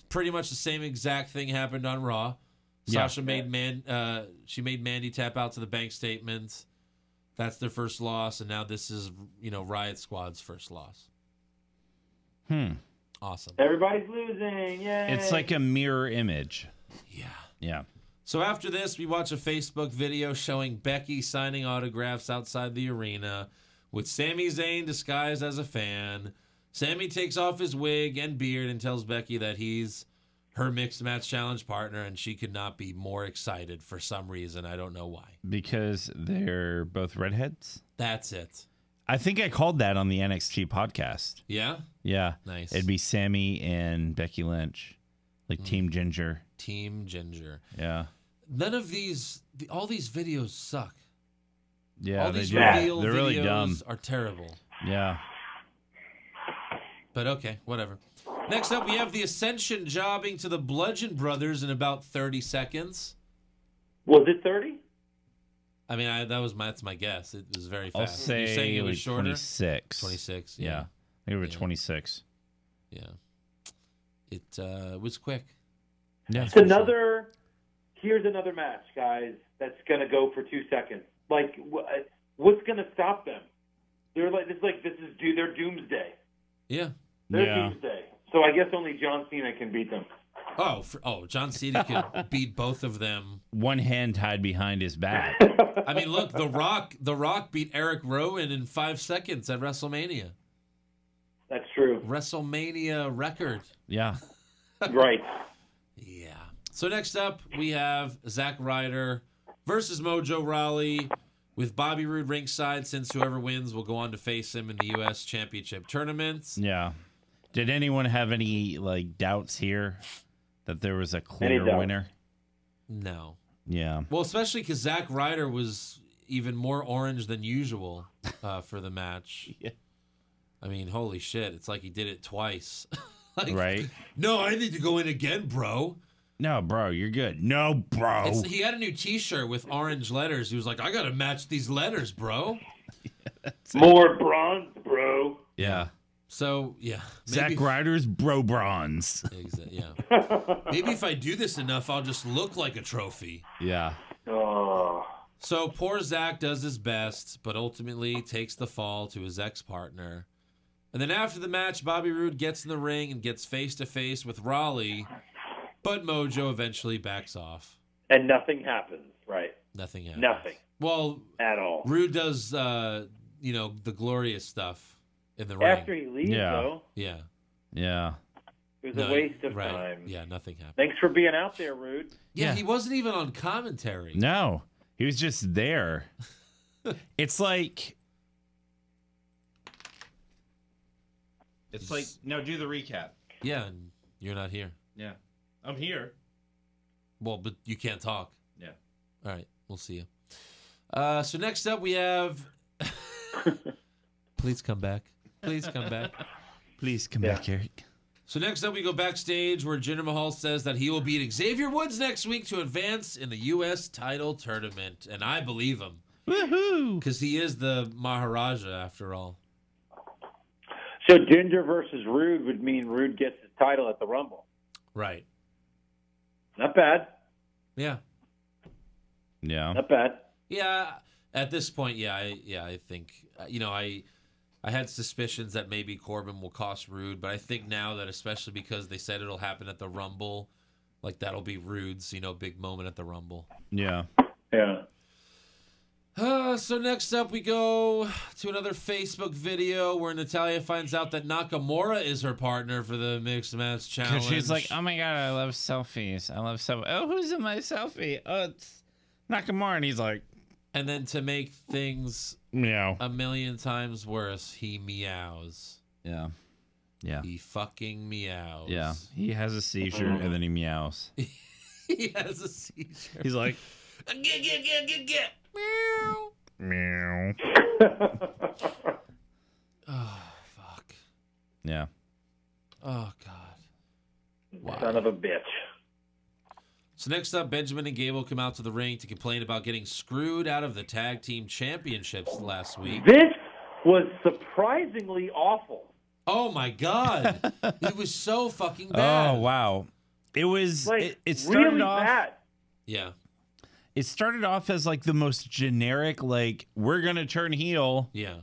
Pretty much the same exact thing happened on Raw. Sasha made Mandy tap out to the bank statement. That's their first loss, and now this is, Riot Squad's first loss. Awesome. Everybody's losing. Yay. It's like a mirror image. Yeah. Yeah. So after this, we watch a Facebook video showing Becky signing autographs outside the arena with Sami Zayn disguised as a fan. Sami takes off his wig and beard and tells Becky that he's her mixed match challenge partner, and she could not be more excited for some reason. I don't know why. Because they're both redheads? That's it. I think I called that on the NXT podcast. Yeah? Yeah. Nice. It'd be Sammy and Becky Lynch. Like Team Ginger. Team Ginger. Yeah. None of all these videos suck. Yeah, all these they do. reveal They're really videos dumb. are terrible. Yeah. But okay, whatever. Next up, we have the Ascension jobbing to the Bludgeon Brothers in about 30 seconds. Was it 30? I mean, that's my guess. It was very I'll fast. say You're saying it was like shorter? 26. 26, Yeah. yeah. They were 26. Yeah. It was quick. Yeah. Here's another match, guys, that's going to go for 2 seconds. Like, what's going to stop them? They're like, this is their doomsday. Yeah. They're doomsday. So I guess only John Cena can beat them. John Cena could beat both of them. One hand tied behind his back. I mean, look, The Rock beat Eric Rowan in 5 seconds at WrestleMania. That's true. WrestleMania record. Yeah. Right. Yeah. So next up, we have Zack Ryder versus Mojo Rawley with Bobby Roode ringside, since whoever wins will go on to face him in the U.S. Championship tournament. Yeah. Did anyone have any doubts here that there was a clear winner? No. Yeah. Well, especially because Zack Ryder was even more orange than usual for the match. Yeah. I mean, holy shit. It's like he did it twice. Right? No, I need to go in again, bro. No, bro, you're good. No, bro. He had a new T-shirt with orange letters. He was like, I got to match these letters, bro. More bronze, bro. Yeah. So, yeah. Zack Ryder's bro bronze. Yeah. Maybe if I do this enough, I'll just look like a trophy. Yeah. Oh. So poor Zack does his best, but ultimately takes the fall to his ex-partner. And then after the match, Bobby Roode gets in the ring and gets face-to-face with Rawley, but Mojo eventually backs off. And nothing happens, right? Nothing happens. Nothing. Well, at all. Roode does, the glorious stuff in the ring. After he leaves, though. Yeah. Yeah. It was a waste of time. Yeah, nothing happened. Thanks for being out there, Roode. Yeah, he wasn't even on commentary. No, he was just there. It's like... no, do the recap. Yeah, and you're not here. Yeah. I'm here. Well, but you can't talk. Yeah. All right, we'll see you. So next up we have... Please come back. Please come back. Please come back, Eric. So next up we go backstage where Jinder Mahal says that he will beat Xavier Woods next week to advance in the U.S. title tournament. And I believe him. Woohoo! Because he is the Maharaja after all. So Ginger versus Roode would mean Roode gets his title at the Rumble. Right. Not bad. Yeah. Yeah. Not bad. Yeah. At this point, I think, I had suspicions that maybe Corbin will cost Roode, but I think now that, especially because they said it'll happen at the Rumble, that'll be Roode's, big moment at the Rumble. Yeah. Yeah. So next up we go to another Facebook video where Natalya finds out that Nakamura is her partner for the Mixed Match Challenge. Because she's like, oh my God, I love selfies. I love selfies. Oh, who's in my selfie? Oh, it's Nakamura. And he's like... And then to make things meow a million times worse, he meows. Yeah. Yeah. He fucking meows. Yeah. He has a seizure and then he meows. He has a seizure. He's like... Get. Meow. Meow. Oh, fuck. Yeah. Oh, God. Wow. Son of a bitch. So next up, Benjamin and Gable come out to the ring to complain about getting screwed out of the tag team championships last week. This was surprisingly awful. Oh, my God. It was so fucking bad. Oh, wow. It was... it started really off... bad. Yeah. It started off as like the most generic, like, we're going to turn heel Yeah.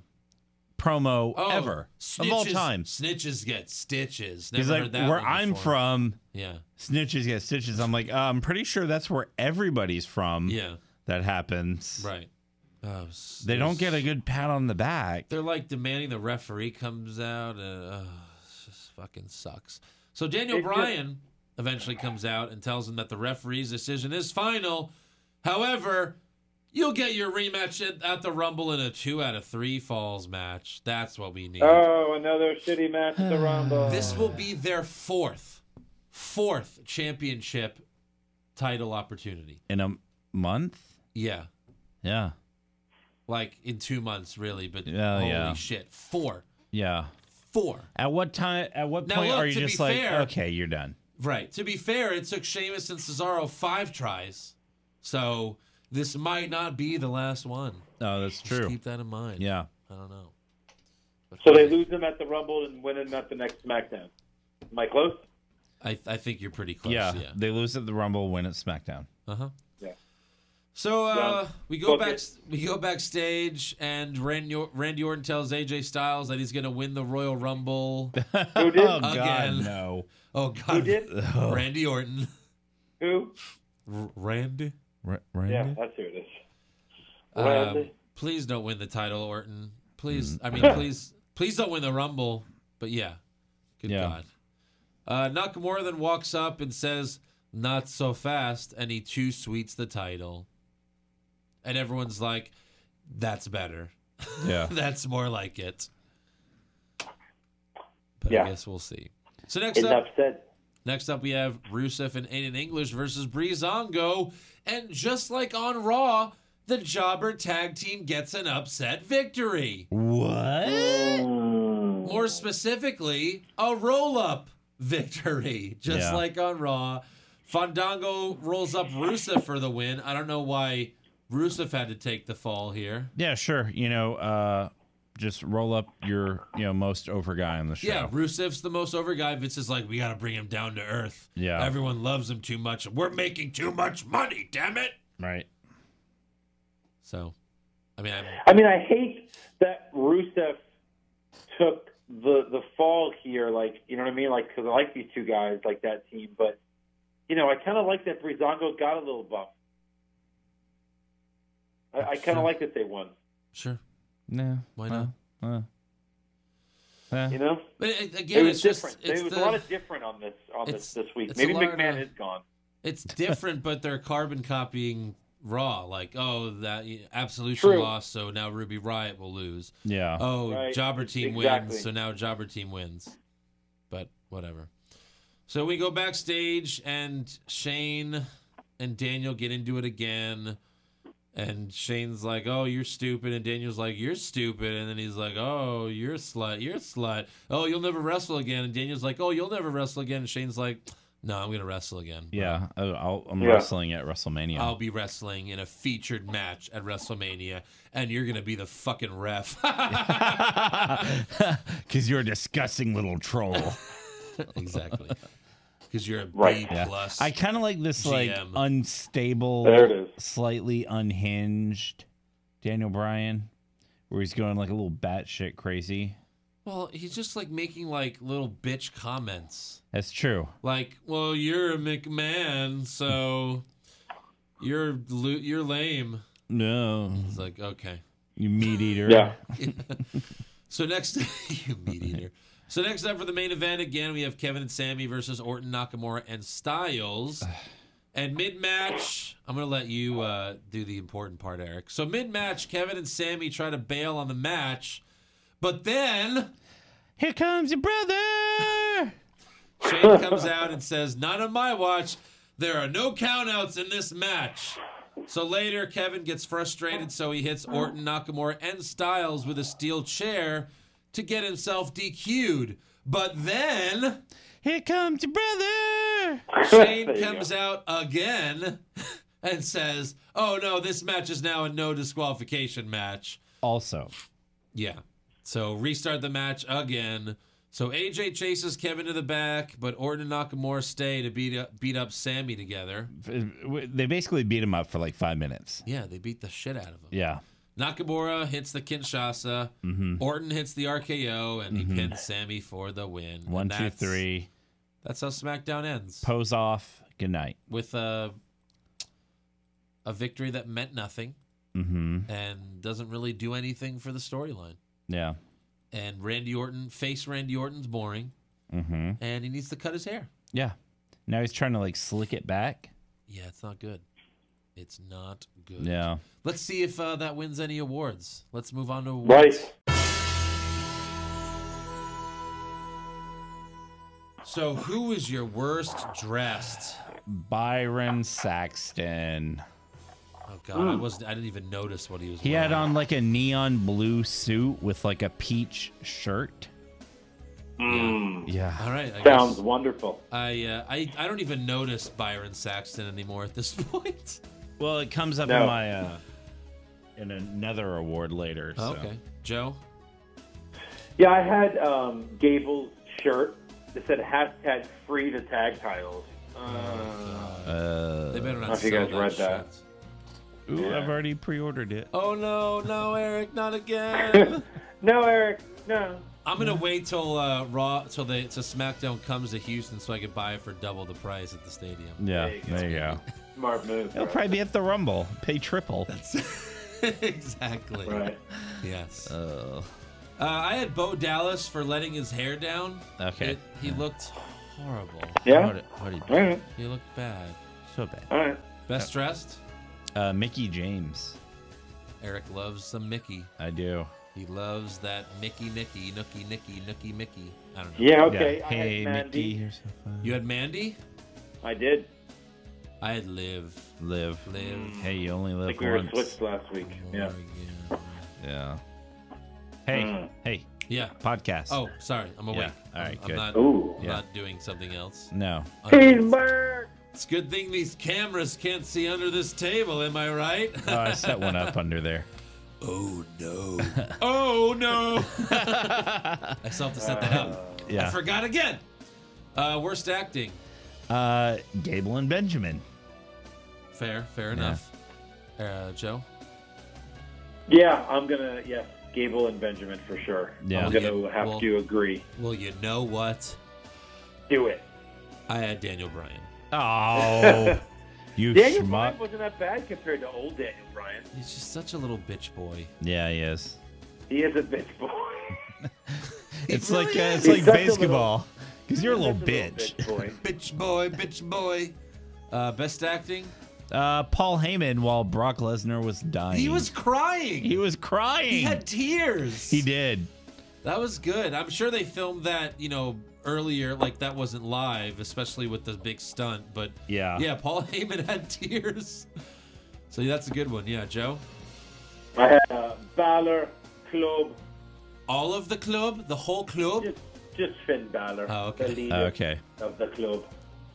promo ever of all time. Snitches get stitches. He's Never like, heard that where one I'm before. from, Yeah. snitches get stitches. I'm like, I'm pretty sure that's where everybody's from. Yeah. That happens. Right. Oh, They don't get a good pat on the back. They're like demanding the referee comes out. It just fucking sucks. So Daniel Bryan eventually comes out and tells him that the referee's decision is final. However, you'll get your rematch at the Rumble in a 2 out of 3 falls match. That's what we need. Oh, another shitty match at the Rumble. This will be their fourth championship title opportunity. In a month? Yeah. Yeah. Like in 2 months, really. But yeah. holy shit. 4. Yeah. 4. At what time? At what Now, point look, are you to just be like, fair- okay, you're done? Right. To be fair, it took Sheamus and Cesaro 5 tries. So this might not be the last one. Oh, that's Just true. keep that in mind. Yeah. I don't know. But So they lose him at the Rumble and win him at the next SmackDown. Am I close? I think you're pretty close. Yeah. Yeah. They lose at the Rumble, win at SmackDown. Uh-huh. Yeah. So we go book back. it. We go backstage, and Randy Orton tells AJ Styles that he's going to win the Royal Rumble. Who did? Oh, God, Again. no. Oh God! Who did? Randy Orton. Who? Randy. Randy? Yeah, that's who it is. Randy. Please don't win the title, Orton. Please, Mm. I mean, please don't win the Rumble. But yeah, good Yeah. God. Nakamura then walks up and says, "Not so fast," and he too sweets the title. And everyone's like, "That's better. Yeah. That's more like it." But Yeah. I guess we'll see. So next Enough said. up we have Rusev and Aiden English versus Breezango. And just like on Raw, the Jobber tag team gets an upset victory. What? More specifically, a roll-up victory. Just Yeah. like on Raw. Fandango rolls up Rusev for the win. I don't know why Rusev had to take the fall here. Yeah, sure. Just roll up your, most over guy on the show. Yeah, Rusev's the most over guy. Vince is like, we got to bring him down to earth. Yeah. Everyone loves him too much. We're making too much money, damn it. Right. So, I mean, I hate that Rusev took the fall here. Like, you know what I mean? Like, because I like these two guys, like that team. But, I kind of like that Breezango got a little bump. I kind of like that they won. Sure. No. Why not? You know? But again, It was it's different. just, it's There was the, a lot of different on this week. it's Maybe a lot of- McMahon is gone. It's different, but they're carbon copying Raw. Like, that Absolution True. lost, so now Ruby Riott will lose. Yeah. Oh, Right. Jobber Team Exactly. wins, so now Jobber Team wins. But whatever. So we go backstage, and Shane and Daniel get into it again. And Shane's like, "Oh, you're stupid," and Daniel's like, "You're stupid," and then he's like, "Oh, you're a slut. You're a slut. Oh, you'll never wrestle again." And Daniel's like, "Oh, you'll never wrestle again." And Shane's like, "No, I'm gonna wrestle again. Yeah. I'm wrestling at WrestleMania. I'll be wrestling in a featured match at WrestleMania, and you're gonna be the fucking ref." Because you're a disgusting little troll. Exactly. Because you're a Right. B Yeah. plus. I kind of like this GM. unstable, There it is. slightly unhinged Daniel Bryan, where he's going like a little batshit crazy. Well, he's just like making like little bitch comments. That's true. Like, well, you're a McMahon, so you're lame. No, It's like, okay. you meat eater. Yeah. So next, you meat eater. So next up for the main event, again, we have Kevin and Sammy versus Orton, Nakamura, and Styles. And mid-match, I'm going to let you do the important part, Eric. So mid-match, Kevin and Sammy try to bail on the match, but then Here comes your brother. Shane comes out and says, "Not on my watch. There are no countouts in this match." So later, Kevin gets frustrated, so he hits Orton, Nakamura, and Styles with a steel chair to get himself DQ'd. But then Here comes your brother. Shane There you comes out again and says, "Oh no, this match is now a no disqualification match." Also, Yeah. So restart the match again. So AJ chases Kevin to the back, but Orton and Nakamura stay to beat up Sammy together. They basically beat him up for like 5 minutes. Yeah, they beat the shit out of him. Yeah. Nakamura hits the Kinshasa. Orton hits the RKO, and he pins Sammy for the win. 1, 2, 3. That's how SmackDown ends. Pose off. Good night. With a victory that meant nothing and doesn't really do anything for the storyline. Yeah. And Randy Orton's boring, and he needs to cut his hair. Yeah. Now he's trying to like slick it back. Yeah, it's not good. It's not good. Yeah. Let's see if that wins any awards. Let's move on to awards. Right. So, who is your worst dressed? Byron Saxton. Oh God, I didn't even notice what he was. He wearing. had on like a neon blue suit with like a peach shirt. Yeah. All right. Sounds wonderful. I don't even notice Byron Saxton anymore at this point. Well, it comes up in my in another award later. So. Okay, Joe. Yeah, I had Gable's shirt that said #free the tag titles. They better not. I don't know if you guys read that. Ooh, yeah. I've already pre-ordered it. Oh no, Eric, not again. No, Eric, no. I'm gonna wait till SmackDown comes to Houston so I can buy it for double the price at the stadium. Yeah, there you go. Smart move. It'll probably be at the Rumble. Pay triple. Exactly. Right. Yes. I had Bo Dallas for letting his hair down. Okay. He looked horrible. Yeah. What did he do? All right. He looked bad. So bad. All right. Best dressed? Mickey James. Eric loves some Mickey. I do. He loves that Mickey, Nookie. I don't know. Yeah, okay. Yeah. I Hey, had Mandy. Mickey, here's some fun. You had Mandy? I did. I had Liv. Live. Hey, you only I live think we were once. switched last week. Yeah. Yeah. Hey. Yeah. Podcast. Oh, sorry. I'm awake. Yeah. All right, I'm good. not, Ooh. I'm not doing something else. No. Cheeseburger. It's a good thing these cameras can't see under this table, am I right? Oh, I set one up under there. Oh, no. Oh, no. I still have to set that up. Yeah. I forgot again. Worst acting. Gable and Benjamin. Fair enough. Joe? Yeah, I'm going to, Gable and Benjamin for sure. Yeah. I'm going to have to agree. Well, you know what? Do it. I had Daniel Bryan. Oh, you Daniel schmuck. Bryan wasn't that bad compared to old Daniel Bryan. He's just such a little bitch boy. Yeah, he is. He is a bitch boy. It's really like is. it's like He's such a basketball. Because you're a little He's bitch. bitch boy. Bitch boy. Best acting? Paul Heyman while Brock Lesnar was dying. He was crying. He was crying. He had tears. He did. That was good. I'm sure they filmed that, earlier, like that wasn't live, especially with the big stunt. But Yeah, Paul Heyman had tears. So that's a good one. Yeah, Joe? I had Balor Club. All of the club? The whole club? Just Finn Balor. Oh, okay. The leader Okay. of the club.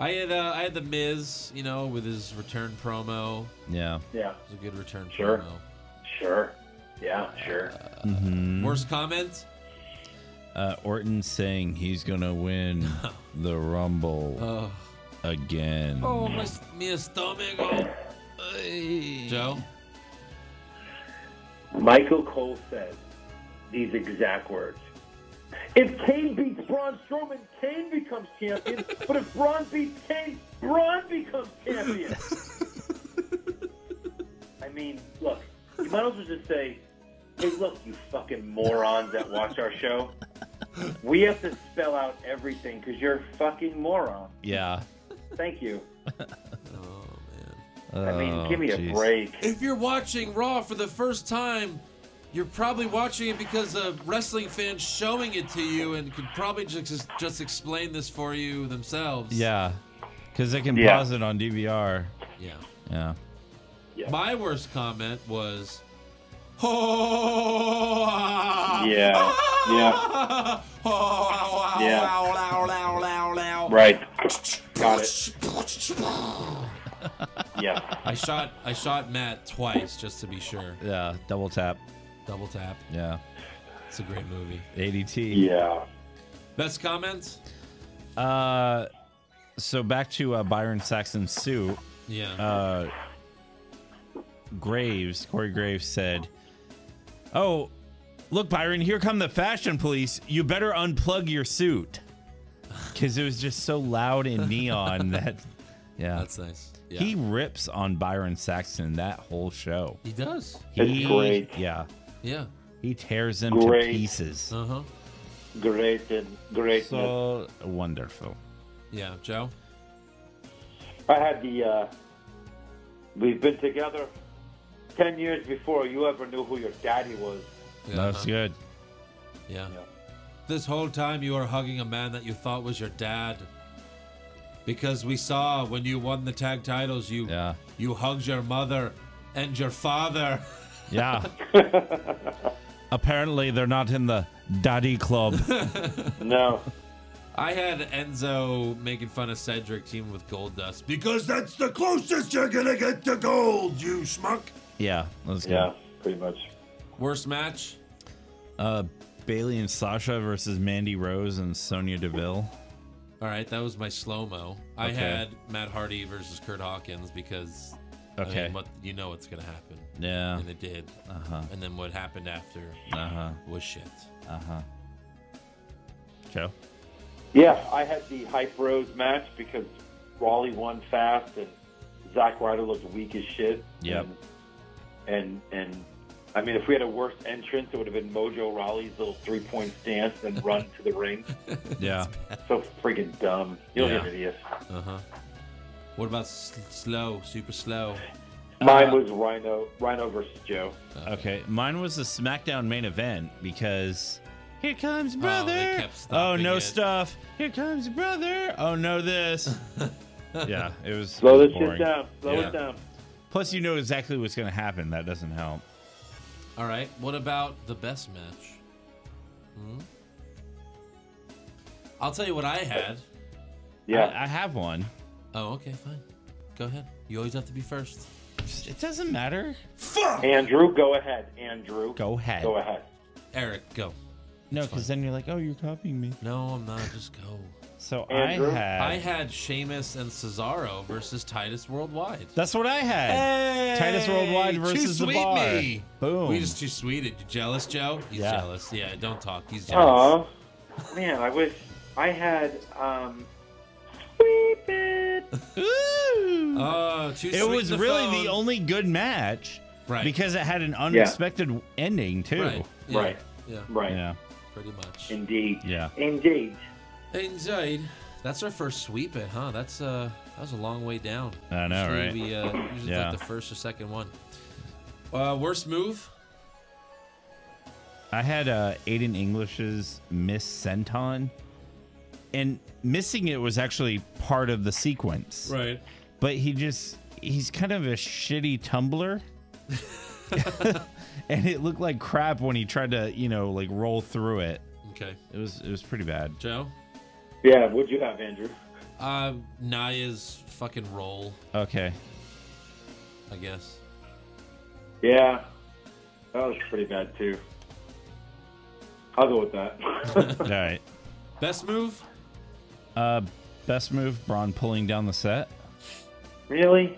I had the Miz, with his return promo. Yeah. Yeah. It was a good return Sure. promo. Sure. Yeah, sure. Worst comment? Orton saying he's gonna win the Rumble Oh, again. mi stomach. Joe? Michael Cole said these exact words. If Kane beats Braun Strowman, Kane becomes champion. But if Braun beats Kane, Braun becomes champion. I mean, look, you might as well just say, hey, look, you fucking morons that watch our show. We have to spell out everything because you're a fucking moron. Yeah. Thank you. Oh, man. I mean, give me a jeez. break. If you're watching Raw for the first time, you're probably watching it because a wrestling fan's showing it to you and could probably just explain this for you themselves. Yeah. Because they can pause it on DVR. Yeah. Yeah. My worst comment was, Right. Got it. Yeah. I shot Matt twice just to be sure. Yeah. Double tap. Double tap. Yeah. It's a great movie. ADT. Yeah. Best comments? So back to Byron Saxton's suit. Yeah. Corey Graves said, "Oh, look, Byron, here come the fashion police. You better unplug your suit." Because it was just so loud and neon that, yeah. That's nice. Yeah. He rips on Byron Saxton that whole show. He does. It's great. Yeah. Yeah. He tears him to pieces. Uh-huh. Great. So wonderful. Yeah, Joe? I had we've been together 10 years before you ever knew who your daddy was. Yeah, That's good. Yeah. This whole time you were hugging a man that you thought was your dad. Because we saw when you won the tag titles, you hugged your mother and your father. Yeah. Apparently they're not in the daddy club. No. I had Enzo making fun of Cedric teaming with Goldust. Because that's the closest you're gonna get to gold, you schmuck. Yeah, that's good. Yeah, pretty much. Worst match? Bailey and Sasha versus Mandy Rose and Sonya Deville. All right, that was my slow-mo. I had Matt Hardy versus Kurt Hawkins because I mean, you know what's going to happen. Yeah. And it did. And then what happened after was shit. Joe? Yeah, I had the Hype Rose match because Raleigh won fast and Zack Ryder looked weak as shit. Yep. And I mean, if we had a worse entrance, it would have been Mojo Rawley's little 3-point stance and run to the ring. Yeah. So freaking dumb. You're an idiot. What about slow, super slow? Mine was Rhino versus Joe. Okay, mine was the SmackDown main event because here comes brother. they kept Oh, stopping no it. stuff. Here comes brother. Oh, no this. Yeah, it was Slow it was this shit boring. down. Slow it down. Plus, you know exactly what's going to happen. That doesn't help. All right, what about the best match? I'll tell you what I had. Yeah. I have one. Oh, okay, fine. Go ahead. You always have to be first. It doesn't matter. Fuck! Andrew, go ahead. Andrew. Go ahead. Go ahead. Eric, go. No, because then you're like, oh, you're copying me. No, I'm not. Just go. So Andrew? I had Sheamus and Cesaro versus Titus Worldwide. That's what I had. Hey, Titus Worldwide versus too the sweet Bar. Me. Boom. We just too sweet. You jealous, Joe? He's Yeah. jealous. Yeah, don't talk. He's jealous. Aw. Man, I wish I had Sweep It. Ooh. Oh, too sweet. It was the really phone. the only good match. Right. Because it had an unexpected ending, too. Right. Yeah. Right. Yeah. Right. Yeah. Pretty much. Indeed. Yeah. Indeed. Indeed. That's our first sweep it, huh? That was a long way down. I know, usually right? We usually like the first or second one. Worst move? I had Aiden English's Miss Senton. And missing it was actually part of the sequence. Right. But he's kind of a shitty tumbler. And it looked like crap when he tried to, like roll through it. Okay. It was pretty bad. Joe? Yeah, what'd you have, Andrew? Naya's fucking roll, Okay. I guess. Yeah. That was pretty bad, too. I'll go with that. All right. Best move? Best move, Braun pulling down the set. Really?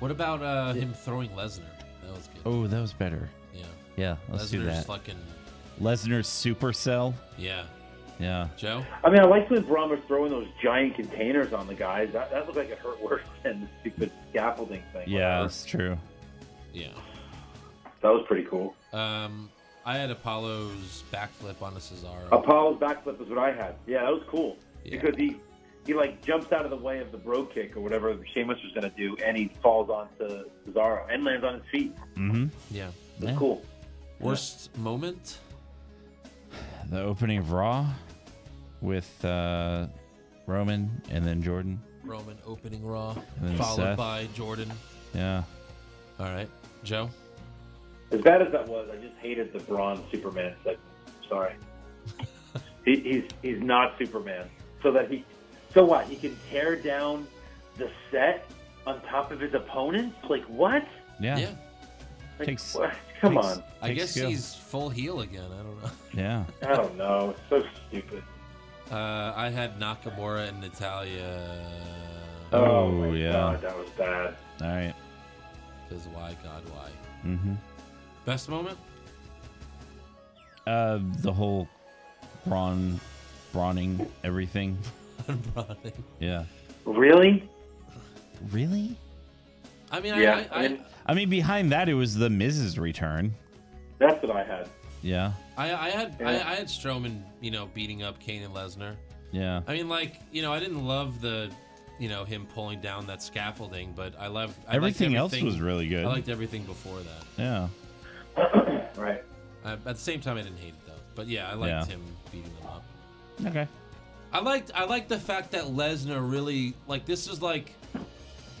What about him throwing Lesnar? That was good. Oh, that was better. Yeah. Yeah, let's do Lesnar's that. fucking... Lesnar's supercell. Yeah. Yeah. Joe? I mean, I liked when Braun was throwing those giant containers on the guys. That looked like it hurt worse than the stupid scaffolding thing. Yeah, Whatever. that's true. Yeah. That was pretty cool. I had Apollo's backflip on a Cesaro. Apollo's backflip is what I had. Yeah, that was cool. Yeah. Because he like jumps out of the way of the bro kick or whatever Sheamus was going to do, and he falls onto Cesaro and lands on his feet. Mm-hmm. Yeah. That's cool. Worst moment? The opening of Raw with Roman and then Jordan. Roman opening Raw, And then followed Seth. by Jordan. Yeah. All right. Joe? As bad as that was, I just hated the Braun Superman segment. Sorry. he's not Superman. So what? He can tear down the set on top of his opponents? Like, what? Yeah. Yeah. Like, Takes what? Come on. I guess skill. he's full heel again. I don't know. Yeah. I don't know. It's so stupid. I had Nakamura and Natalia. Oh, my yeah. God, that was bad. All right. Because why, God, why? Mm-hmm. Best moment? The whole brawning everything. Brawning. Yeah. Really? Really? I mean, Yeah. I mean, behind that, it was the Miz's return. That's what I had. Yeah. I had Strowman, beating up Kane and Lesnar. Yeah. I mean, I didn't love the, him pulling down that scaffolding, but I liked everything else was really good. I liked everything before that. Yeah. Right. At the same time, I didn't hate it though. But yeah, I liked him beating them up. Okay. I liked the fact that Lesnar really this is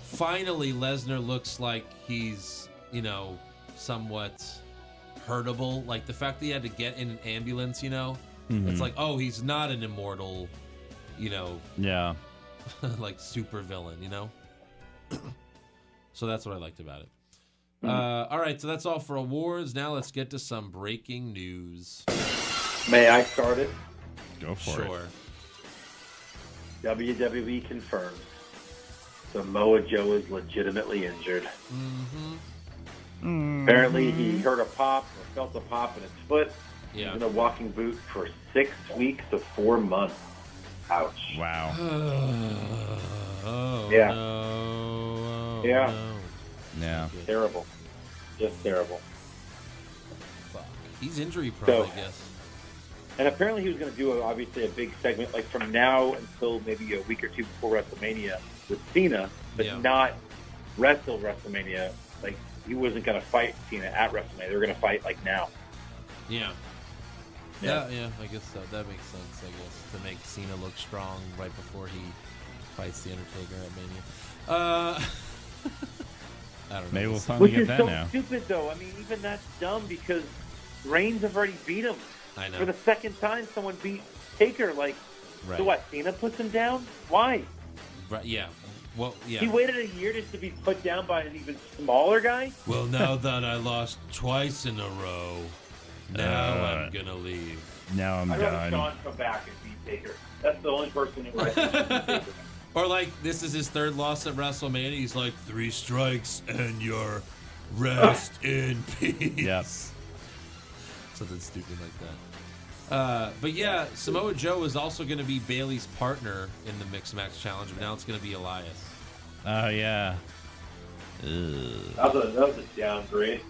finally Lesnar looks like he's somewhat hurtable. Like the fact that he had to get in an ambulance, it's like, oh, he's not an immortal, Yeah. like super villain, So that's what I liked about it. All right, so that's all for awards. Now let's get to some breaking news. May I start it? Go for it. Sure. WWE confirms Samoa Joe is legitimately injured. Apparently, he heard a pop or felt a pop in his foot. Yeah. He's in a walking boot for 6 weeks to 4 months. Ouch. Wow. Oh, Yeah. No. Yeah. No. Yeah. Terrible. Just terrible. Fuck. He's injury prone, So- I guess. And apparently he was going to do, obviously, a big segment, from now until maybe a week or two before WrestleMania with Cena, but not wrestle WrestleMania. He wasn't going to fight Cena at WrestleMania. They were going to fight, now. Yeah. Yeah. Yeah, I guess so. That makes sense, I guess, to make Cena look strong right before he fights The Undertaker at Mania. I don't know. Maybe we'll Which finally Which get is that so now. stupid, though. I mean, even that's dumb because Reigns have already beat him. I know. For the second time, someone beat Taker. Right. So what? Cena puts him down? Why? Right, yeah. Well, yeah. He waited a year just to be put down by an even smaller guy? Well, now that I lost twice in a row, now I'm gonna leave. Now I'm I'd rather done. Shawn come back and beat Taker. That's the only person who I think can beat Taker. Or this is his third loss at WrestleMania. He's like, 3 strikes and your rest in peace. Yep. Something stupid like that. But yeah, Samoa Joe is also going to be Bayley's partner in the Mixed Match Challenge, but now it's going to be Elias. Oh, yeah. That was a downgrade.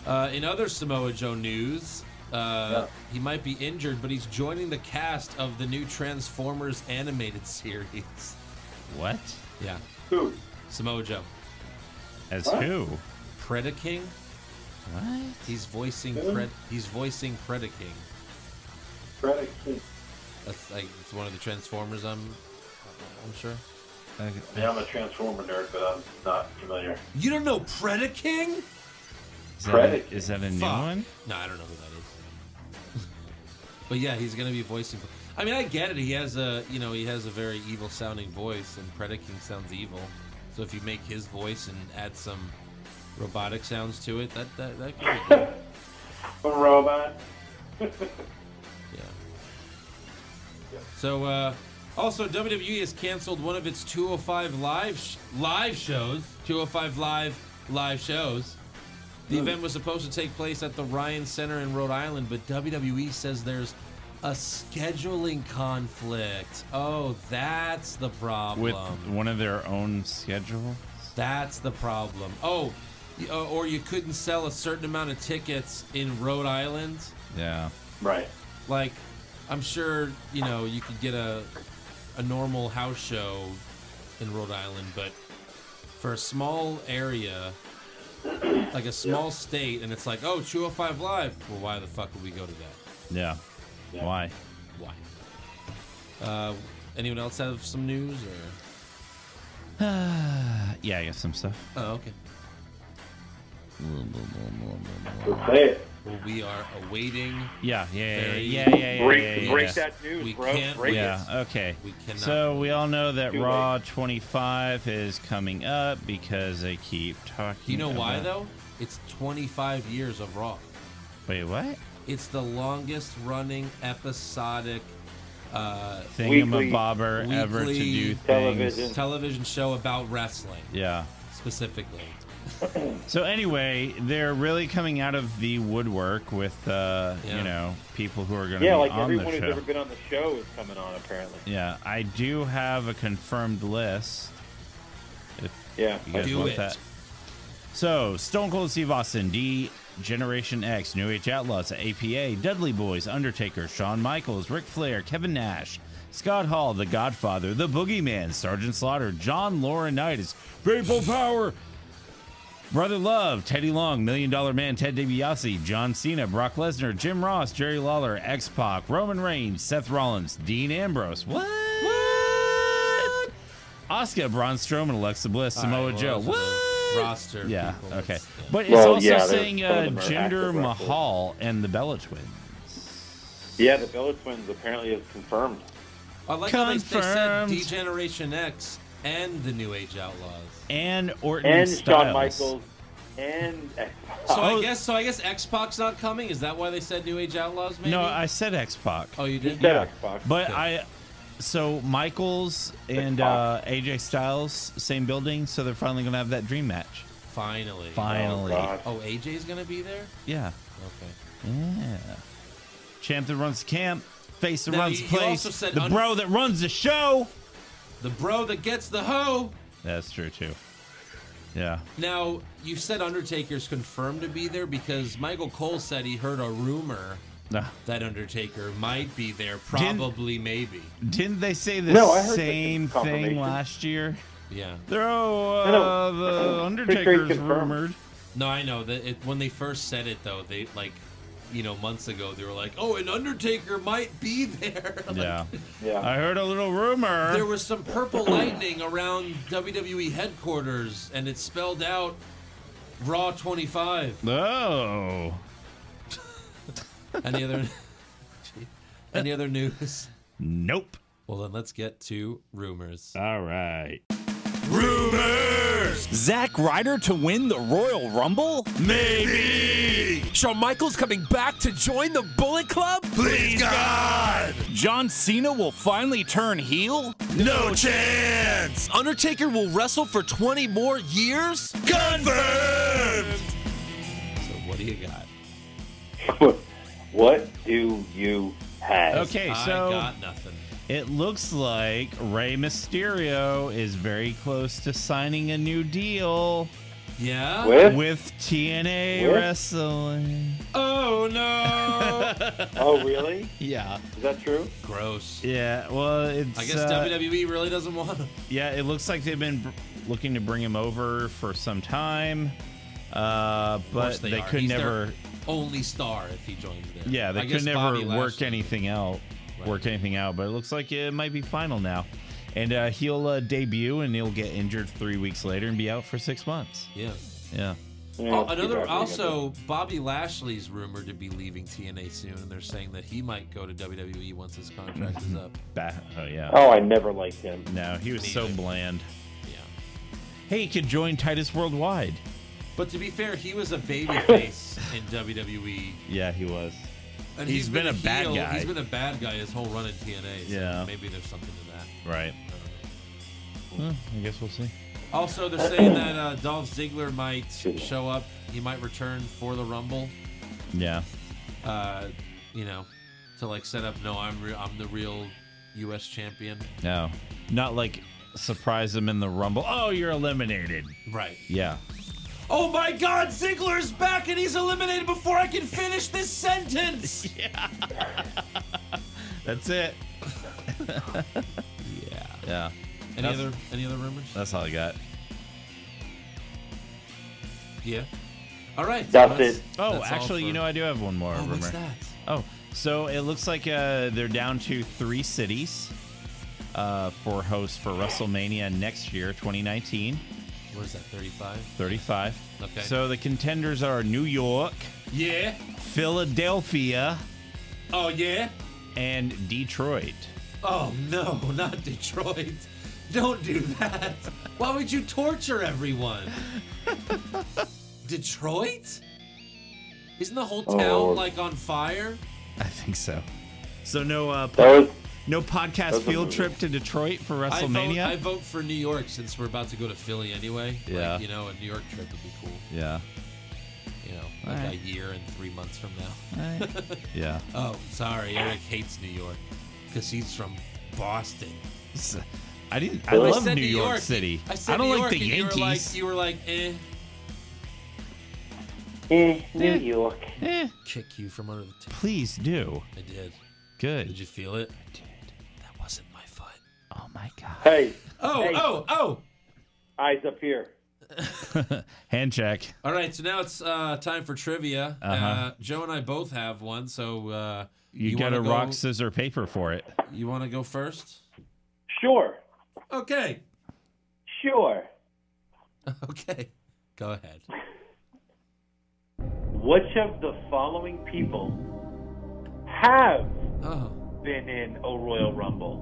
In other Samoa Joe news, he might be injured, but he's joining the cast of the new Transformers animated series. What? Yeah. Who? Samoa Joe. As What? who? Predaking? What? He's voicing Really? Predaking. Predaking. That's it's one of the Transformers. I'm sure. Yeah, I'm a Transformer nerd, but I'm not familiar. You don't know Predaking? Is that a new one? No, I don't know who that is. But yeah, he's gonna be voicing. I mean, I get it. He has a very evil sounding voice, and Predaking sounds evil. So if you make his voice and add some robotic sounds to it, that could be good. A robot. Yeah. So, also, WWE has canceled one of its 205 live shows. 205 live shows. The event was supposed to take place at the Ryan Center in Rhode Island, but WWE says there's a scheduling conflict. Oh, that's the problem. With one of their own schedules? That's the problem. Oh, or you couldn't sell a certain amount of tickets in Rhode Island. Yeah. Right. I'm sure, you could get a normal house show in Rhode Island, but for a small area, like a small state, and it's like, oh, 205 Live. Well, why the fuck would we go to that? Yeah. Why? Why? Anyone else have some news or? Yeah, I got some stuff. Oh, okay. Let's say it. Well, we are awaiting. Yeah. Break that news, We bro. can't. Break Yeah, it. okay. We cannot. So we all know that Too Raw 25 is coming up because they keep talking. Do you know why about- though? It's 25 years of Raw. Wait, what? It's the longest running episodic thingamabobber ever to do things. Television show about wrestling. Yeah. Specifically. So anyway, they're really coming out of the woodwork with, you know, people who are going to be on the show. Yeah, like everyone who's ever been on the show is coming on, apparently. Yeah, I do have a confirmed list. If you guys want that. So, Stone Cold Steve Austin, Generation X, New Age Outlaws, APA, Dudley Boys, Undertaker, Shawn Michaels, Ric Flair, Kevin Nash, Scott Hall, The Godfather, The Boogeyman, Sergeant Slaughter, John Laurinaitis, People Power, Brother Love, Teddy Long, $1 Million Man, Ted DiBiase, John Cena, Brock Lesnar, Jim Ross, Jerry Lawler, X-Pac, Roman Reigns, Seth Rollins, Dean Ambrose. What? Asuka, Braun Strowman, Alexa Bliss, Samoa Joe. What? Roster. Yeah, people. okay. But it's also saying Jinder Mahal and the Bella Twins. Yeah, the Bella Twins apparently is confirmed. I like how they said D-Generation X and the New Age Outlaws. And Orton and Styles. Shawn Michaels and X-Pac. So I guess X-Pac's not coming? Is that why they said New Age Outlaws, maybe? No, I said X-Pac. Oh, you did? Yeah. X-Pac. But so Michaels and AJ Styles, same building, so they're finally going to have that dream match. Finally. Oh, AJ's going to be there? Yeah. Okay. Yeah. Champ that runs the camp, face that Now, runs the you place, also said the bro that runs the show. The bro that gets the hoe. That's true, too. Yeah. Now, you said Undertaker's confirmed to be there because Michael Cole said he heard a rumor that Undertaker might be there, maybe. Didn't they say the same thing last year? Yeah. The Undertaker's rumored. No, I know that when they first said it, though, they months ago, they were like, "Oh, an Undertaker might be there." Yeah. I heard a little rumor. There was some purple lightning around WWE headquarters, and it spelled out Raw 25. Oh. Any other news? Nope. Well, then let's get to rumors. All right. Rumors! Zack Ryder to win the Royal Rumble? Maybe! Shawn Michaels coming back to join the Bullet Club? Please, God! John Cena will finally turn heel? No chance! Undertaker will wrestle for 20 more years? Confirmed! So what do you got? What do you have? Okay, so I got nothing. It looks like Rey Mysterio is very close to signing a new deal. Yeah? With TNA Wrestling. Oh, no! Oh, really? Yeah. Is that true? Gross. Yeah, well, it's... I guess WWE really doesn't want him. Yeah, it looks like they've been looking to bring him over for some time. But they could never... Their only star if he joins there. Yeah, they could never work anything out. But it looks like it might be final now. And he'll debut, and he'll get injured 3 weeks later and be out for 6 months. Yeah. Yeah. Bobby Lashley's rumored to be leaving TNA soon, and they're saying that he might go to WWE once his contract is up. Oh, yeah. Oh, I never liked him. No, he was so bland. Yeah. Hey, he could join Titus Worldwide. But to be fair, he was a babyface in WWE. Yeah, he was. And he's been a bad guy. He's been a bad guy his whole run in TNA. So yeah. Maybe there's something to that. Right. I guess we'll see. Also, they're saying that Dolph Ziggler might show up. He might return for the Rumble. Yeah. To like set up. No, I'm the real U.S. champion. No, not like surprise him in the Rumble. Oh, you're eliminated. Right. Yeah. Oh my God, Ziggler's back and he's eliminated before I can finish this sentence. Yeah. That's it. Yeah. Any other rumors? That's all I got. Yeah. All right. That's it. Oh, actually, I do have one more rumor. What's that? Oh, so it looks like they're down to 3 cities for hosts for WrestleMania next year, 2019. What is that, 35? 35. Okay. So the contenders are New York. Yeah. Philadelphia. Oh, yeah? And Detroit. Oh, no, not Detroit. Don't do that. Why would you torture everyone? Detroit? Isn't the whole town like on fire? I think so. So no podcast field trip to Detroit for WrestleMania? I vote for New York since we're about to go to Philly anyway. Yeah. Like, you know, a New York trip would be cool. Yeah. You know, like a year and 3 months from now. Yeah. Oh, sorry. Eric hates New York because he's from Boston. I love New York City. I don't New like York, the and Yankees. You were like, eh. New York. Kick you from under the table. Please do. I did. Good. Did you feel it? I did. That wasn't my foot. Oh my god. Hey. Oh. Eyes up here. Hand check. All right, so now it's time for trivia. Joe and I both have one, so you got to rock, scissors, paper for it. You want to go first? Sure. Okay. Sure. Okay. Go ahead. Which of the following people have Oh. been in a Royal Rumble?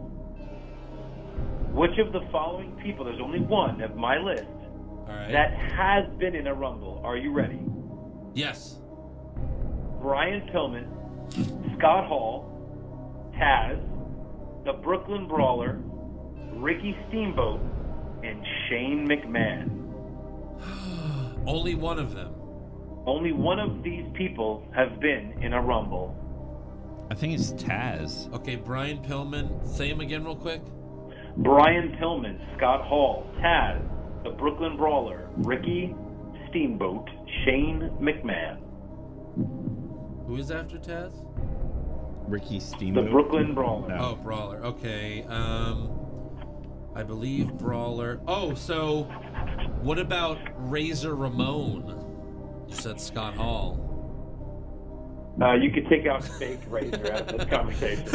Which of the following people, there's only one of my list, All right. that has been in a Rumble. Are you ready? Yes. Brian Pillman, Scott Hall, Taz, the Brooklyn Brawler, Ricky Steamboat, and Shane McMahon. Only one of them. Only one of these people have been in a Rumble. I think it's Taz. Okay, Brian Pillman. Say him again real quick. Brian Pillman, Scott Hall, Taz, the Brooklyn Brawler, Ricky Steamboat, Shane McMahon. Who is after Taz? Ricky Steamboat. The Brooklyn Brawler. Oh, Brawler. Okay. I believe Brawler. Oh, so what about Razor Ramon? You said Scott Hall. You could take out fake Razor out of this conversation.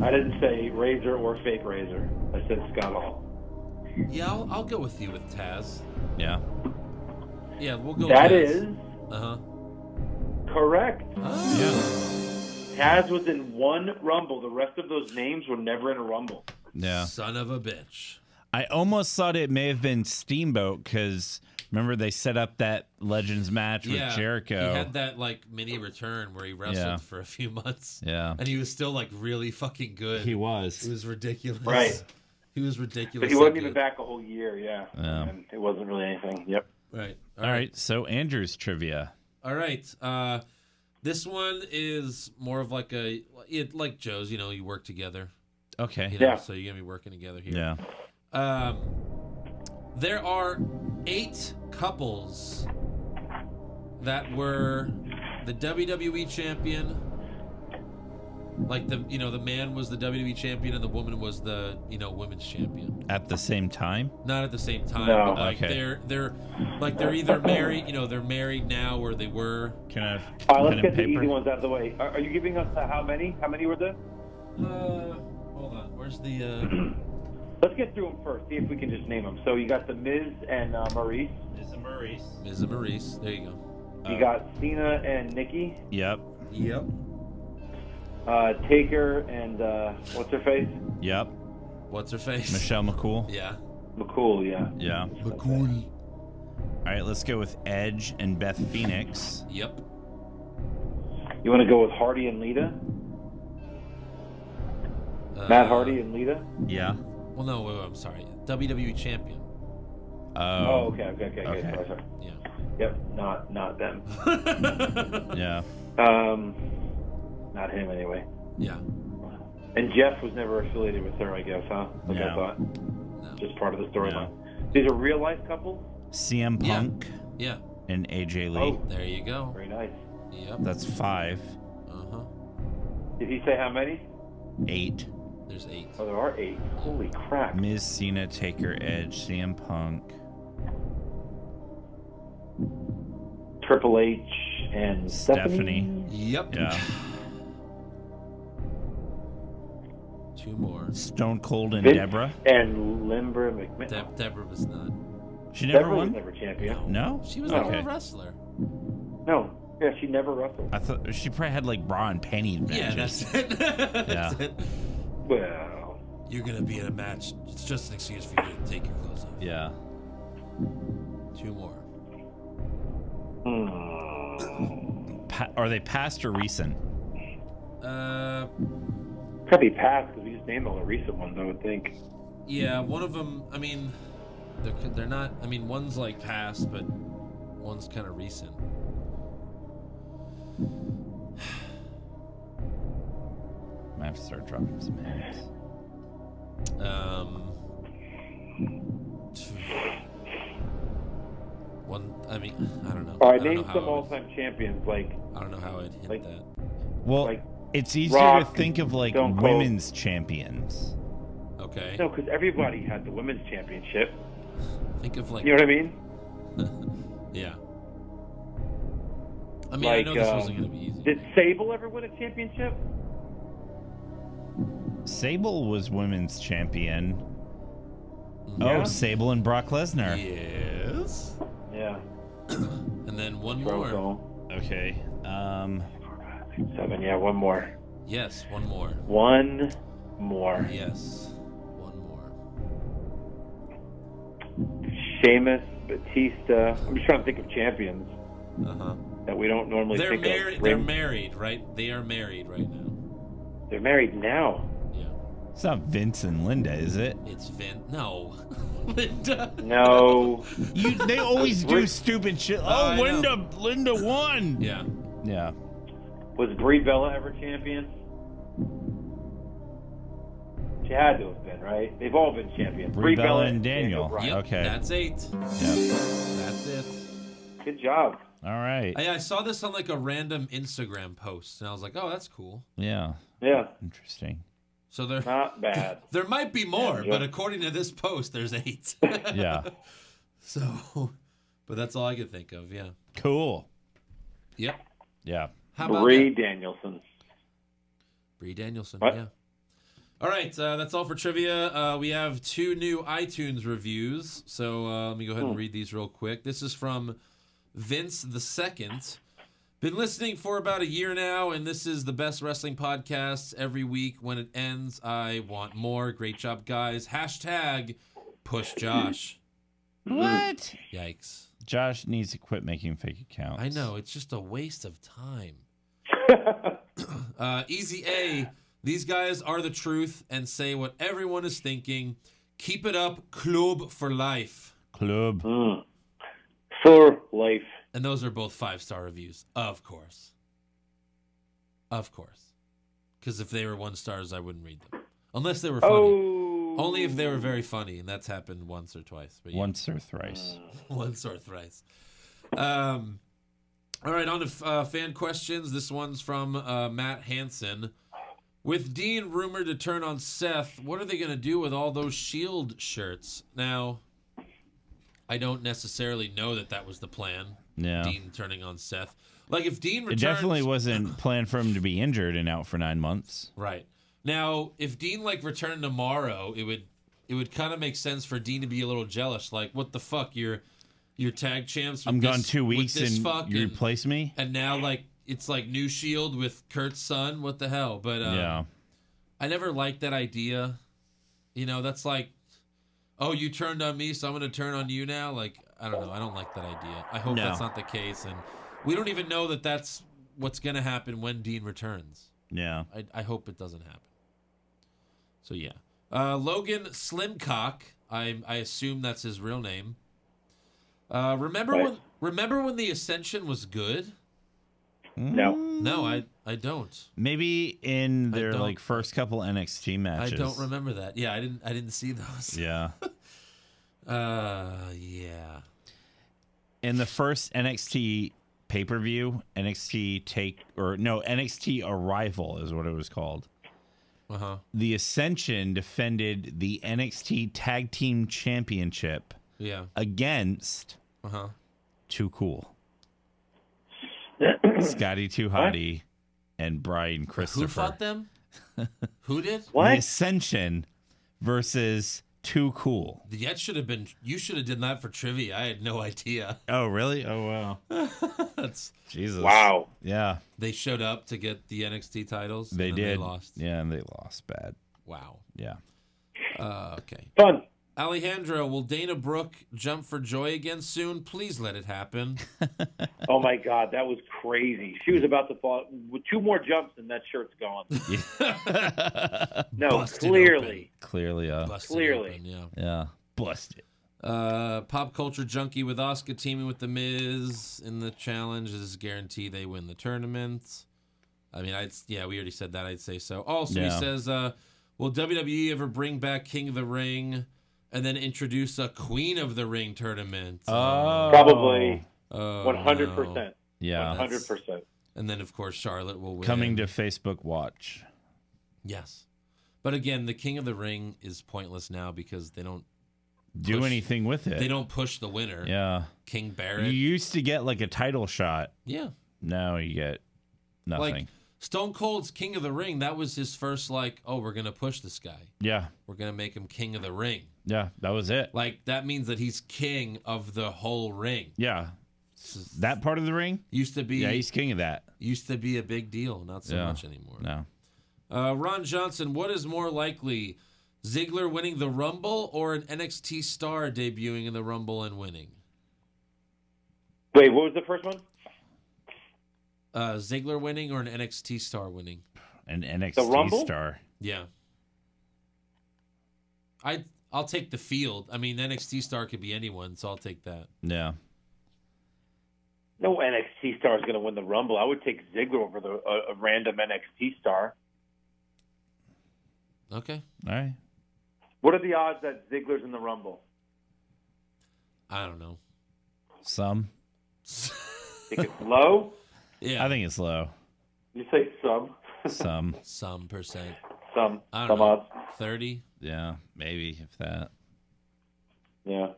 I didn't say Razor or fake Razor. I said Scott Hall. Yeah, I'll go with you with Taz. Yeah. Yeah, we'll go That with Taz. is correct. Yeah. Taz was in one Rumble. The rest of those names were never in a Rumble. Yeah. Son of a bitch. I almost thought it may have been Steamboat because remember they set up that Legends match with Jericho. He had that like mini return where he wrestled for a few months. Yeah. And he was still like really fucking good. He was. It was ridiculous. Right. He was ridiculous. But he wasn't even back a whole year, yeah. And it wasn't really anything. Yep. Right. All right. So Andrew's trivia. All right. This one is more of like like Joe's, you know, you work together. Okay. You know, so you're going to be working together here. Yeah. There are 8 couples that were the WWE champion. Like the man was the WWE champion and the woman was the, women's champion. At the same time? Not at the same time. No. But like Okay. they're either married, they're married now or they were. Can I have All pen right, let's and get the paper? easy ones out of the way. Are you giving us how many? How many were there? Hold on. Where's the Let's get through them first. See if we can just name them. So you got the Miz and Maurice. Miz and Maurice. Miz and Maurice. There you go. You got Cena and Nikki. Yep. Yep. Taker and what's her face? Yep. What's her face? Michelle McCool. Yeah. McCool, yeah. Yeah. McCool. All right, let's go with Edge and Beth Phoenix. Yep. You want to go with Hardy and Lita? Matt Hardy and Lita? Yeah. Well, no, wait, I'm sorry. WWE champion. Oh, okay. Sorry. Yeah. Yep, not them. Yeah. Not him anyway. Yeah. And Jeff was never affiliated with her, I guess, huh? Like I thought. No. Just part of the storyline. These are real life couples? CM Punk Yeah. and AJ Lee. Oh, There you go. very nice. Yep. That's 5. Uh-huh. Did he say how many? 8. There's 8. Oh, there are 8. Holy crap. Miz, Cena, Taker, Edge, CM Punk. Triple H and Stephanie. Yep. Yeah. 2 more. Stone Cold and Vince Deborah. and Limber McMahon. Deborah was not. She never Deborah was won? never champion. No? She was Okay. a wrestler. No. Yeah, she never wrestled. I thought she probably had like bra and panty Yeah, matches. that's it. That's it. Well, You're going to be in a match. It's just an excuse for you to take your clothes off. Yeah. 2 more. Are they past or recent? Probably past because we just named all the recent ones, I would think. Yeah, one of them. I mean, they're not. I mean, one's like past, but one's kind of recent. I have to start dropping some hints. One. I mean, I don't know. All right, name some all-time champions. Like, I don't know how I'd hint that. Well, like it's easier Rock, to think of like Stone Cold. women's champions. Okay. No, because everybody had the women's championship. Think of like. You know what I mean? Yeah. I mean, like, I know this wasn't going to be easy. Did Sable ever win a championship? Sable was women's champion. Yeah. Oh, Sable and Brock Lesnar. Yes. Yeah. And then one more. Okay. 7. Yeah, one more. Yes, one more. One more. Yes, one more. Sheamus, Batista. I'm just trying to think of champions that we don't normally think of. They're married, right? They are married right now. They're married now. Yeah. It's not Vince and Linda, is it? It's No. Linda. No. They always do stupid shit. Oh, Linda won. Yeah. Yeah. Was Brie Bella ever champion? She had to have been, right? They've all been champions. Brie Bella and Daniel. Bryan. Okay. That's 8. Yep. That's it. Good job. All right. I saw this on like a random Instagram post, and I was like, "Oh, that's cool." Yeah. Yeah. Interesting. So there, not bad. There might be more, but according to this post, there's 8. Yeah. So, but that's all I could think of. Yeah. Cool. Yep. Yeah. How about Brie that? Danielson. Brie Danielson. What? Yeah. All right, that's all for trivia. We have 2 new iTunes reviews, so let me go ahead and read these real quick. This is from Vince II. Been listening for about a year now, and this is the best wrestling podcast every week. When it ends, I want more. Great job, guys. Hashtag push Josh. What? Yikes. Josh needs to quit making fake accounts. I know. It's just a waste of time. Easy A. These guys are the truth and say what everyone is thinking. Keep it up. Club for life. Club. For life. And those are both 5-star reviews, of course. Of course. Because if they were 1 stars, I wouldn't read them. Unless they were funny. Oh. Only if they were very funny, and that's happened once or twice. But yeah. Once or thrice. Once or thrice. All right, on to fan questions. This one's from Matt Hansen. With Dean rumored to turn on Seth, what are they going to do with all those Shield shirts? Now, I don't necessarily know that was the plan. Yeah. Dean turning on Seth. Like, if Dean returns... It definitely wasn't planned for him to be injured and out for 9 months. Right. Now, if Dean, returned tomorrow, it would kind of make sense for Dean to be a little jealous. Like, what the fuck? You're tag champs with I'm gone 2 weeks and you replace me? And now, it's like new Shield with Kurt's son. What the hell? But yeah. I never liked that idea. You know, that's like, oh, you turned on me, so I'm going to turn on you now? Like, I don't know. I don't like that idea. I hope that's not the case. And we don't even know that that's what's going to happen when Dean returns. Yeah. I hope it doesn't happen. So, yeah. Logan Slimcock, I assume that's his real name. Remember when the Ascension was good? No. No, I don't. Maybe in their first couple NXT matches. I don't remember that. Yeah, I didn't see those. Yeah. Yeah. In the first NXT pay-per-view, NXT Arrival is what it was called. Uh-huh. The Ascension defended the NXT Tag Team Championship against Too Cool. Scotty Too Hottie and Brian Christopher. Who fought them? Who did? What? The Ascension versus Too Cool. That should have been. You should have done that for trivia. I had no idea. Oh, really? Oh, wow. That's Jesus. Wow. Yeah. They showed up to get the NXT titles. They and did. They lost. Yeah, and they lost bad. Wow. Yeah. Okay. Fun. Alejandro, will Dana Brooke jump for joy again soon? Please let it happen. Oh my God, that was crazy. She was about to fall. With 2 more jumps and that shirt's gone. No, Busted clearly. Clearly, Busted Clearly. open, yeah. yeah, busted. Pop Culture Junkie with Asuka teaming with The Miz in the challenge is guaranteed they win the tournament. I mean, we already said that. I'd say so. Also, he says, will WWE ever bring back King of the Ring and then introduce a Queen of the Ring tournament? Probably 100%. No. Yeah. 100%. And then, of course, Charlotte will win. Coming to Facebook Watch. Yes. But again, the King of the Ring is pointless now because they don't do anything with it. They don't push the winner. Yeah. King Barrett. You used to get like a title shot. Yeah. Now you get nothing. Like Stone Cold's King of the Ring, that was his first we're going to push this guy. Yeah. We're going to make him King of the Ring. Yeah, that was it. Like, that means that he's king of the whole ring. Yeah. That part of the ring? Used to be. Yeah, he's king of that. Used to be a big deal. Not so much anymore. No. Ron Johnson, what is more likely? Ziggler winning the Rumble or an NXT star debuting in the Rumble and winning? Wait, what was the first one? Ziggler winning or an NXT star winning? An NXT star. Yeah. I'll take the field. I mean, NXT star could be anyone, so I'll take that. Yeah. No NXT star is going to win the Rumble. I would take Ziggler over a random NXT star. Okay. All right. What are the odds that Ziggler's in the Rumble? I don't know. Some. Think it's low? Yeah. I think it's low. You say some? Some. Some percent. Some. I don't know. know. 30? Yeah, maybe, if that. Yeah.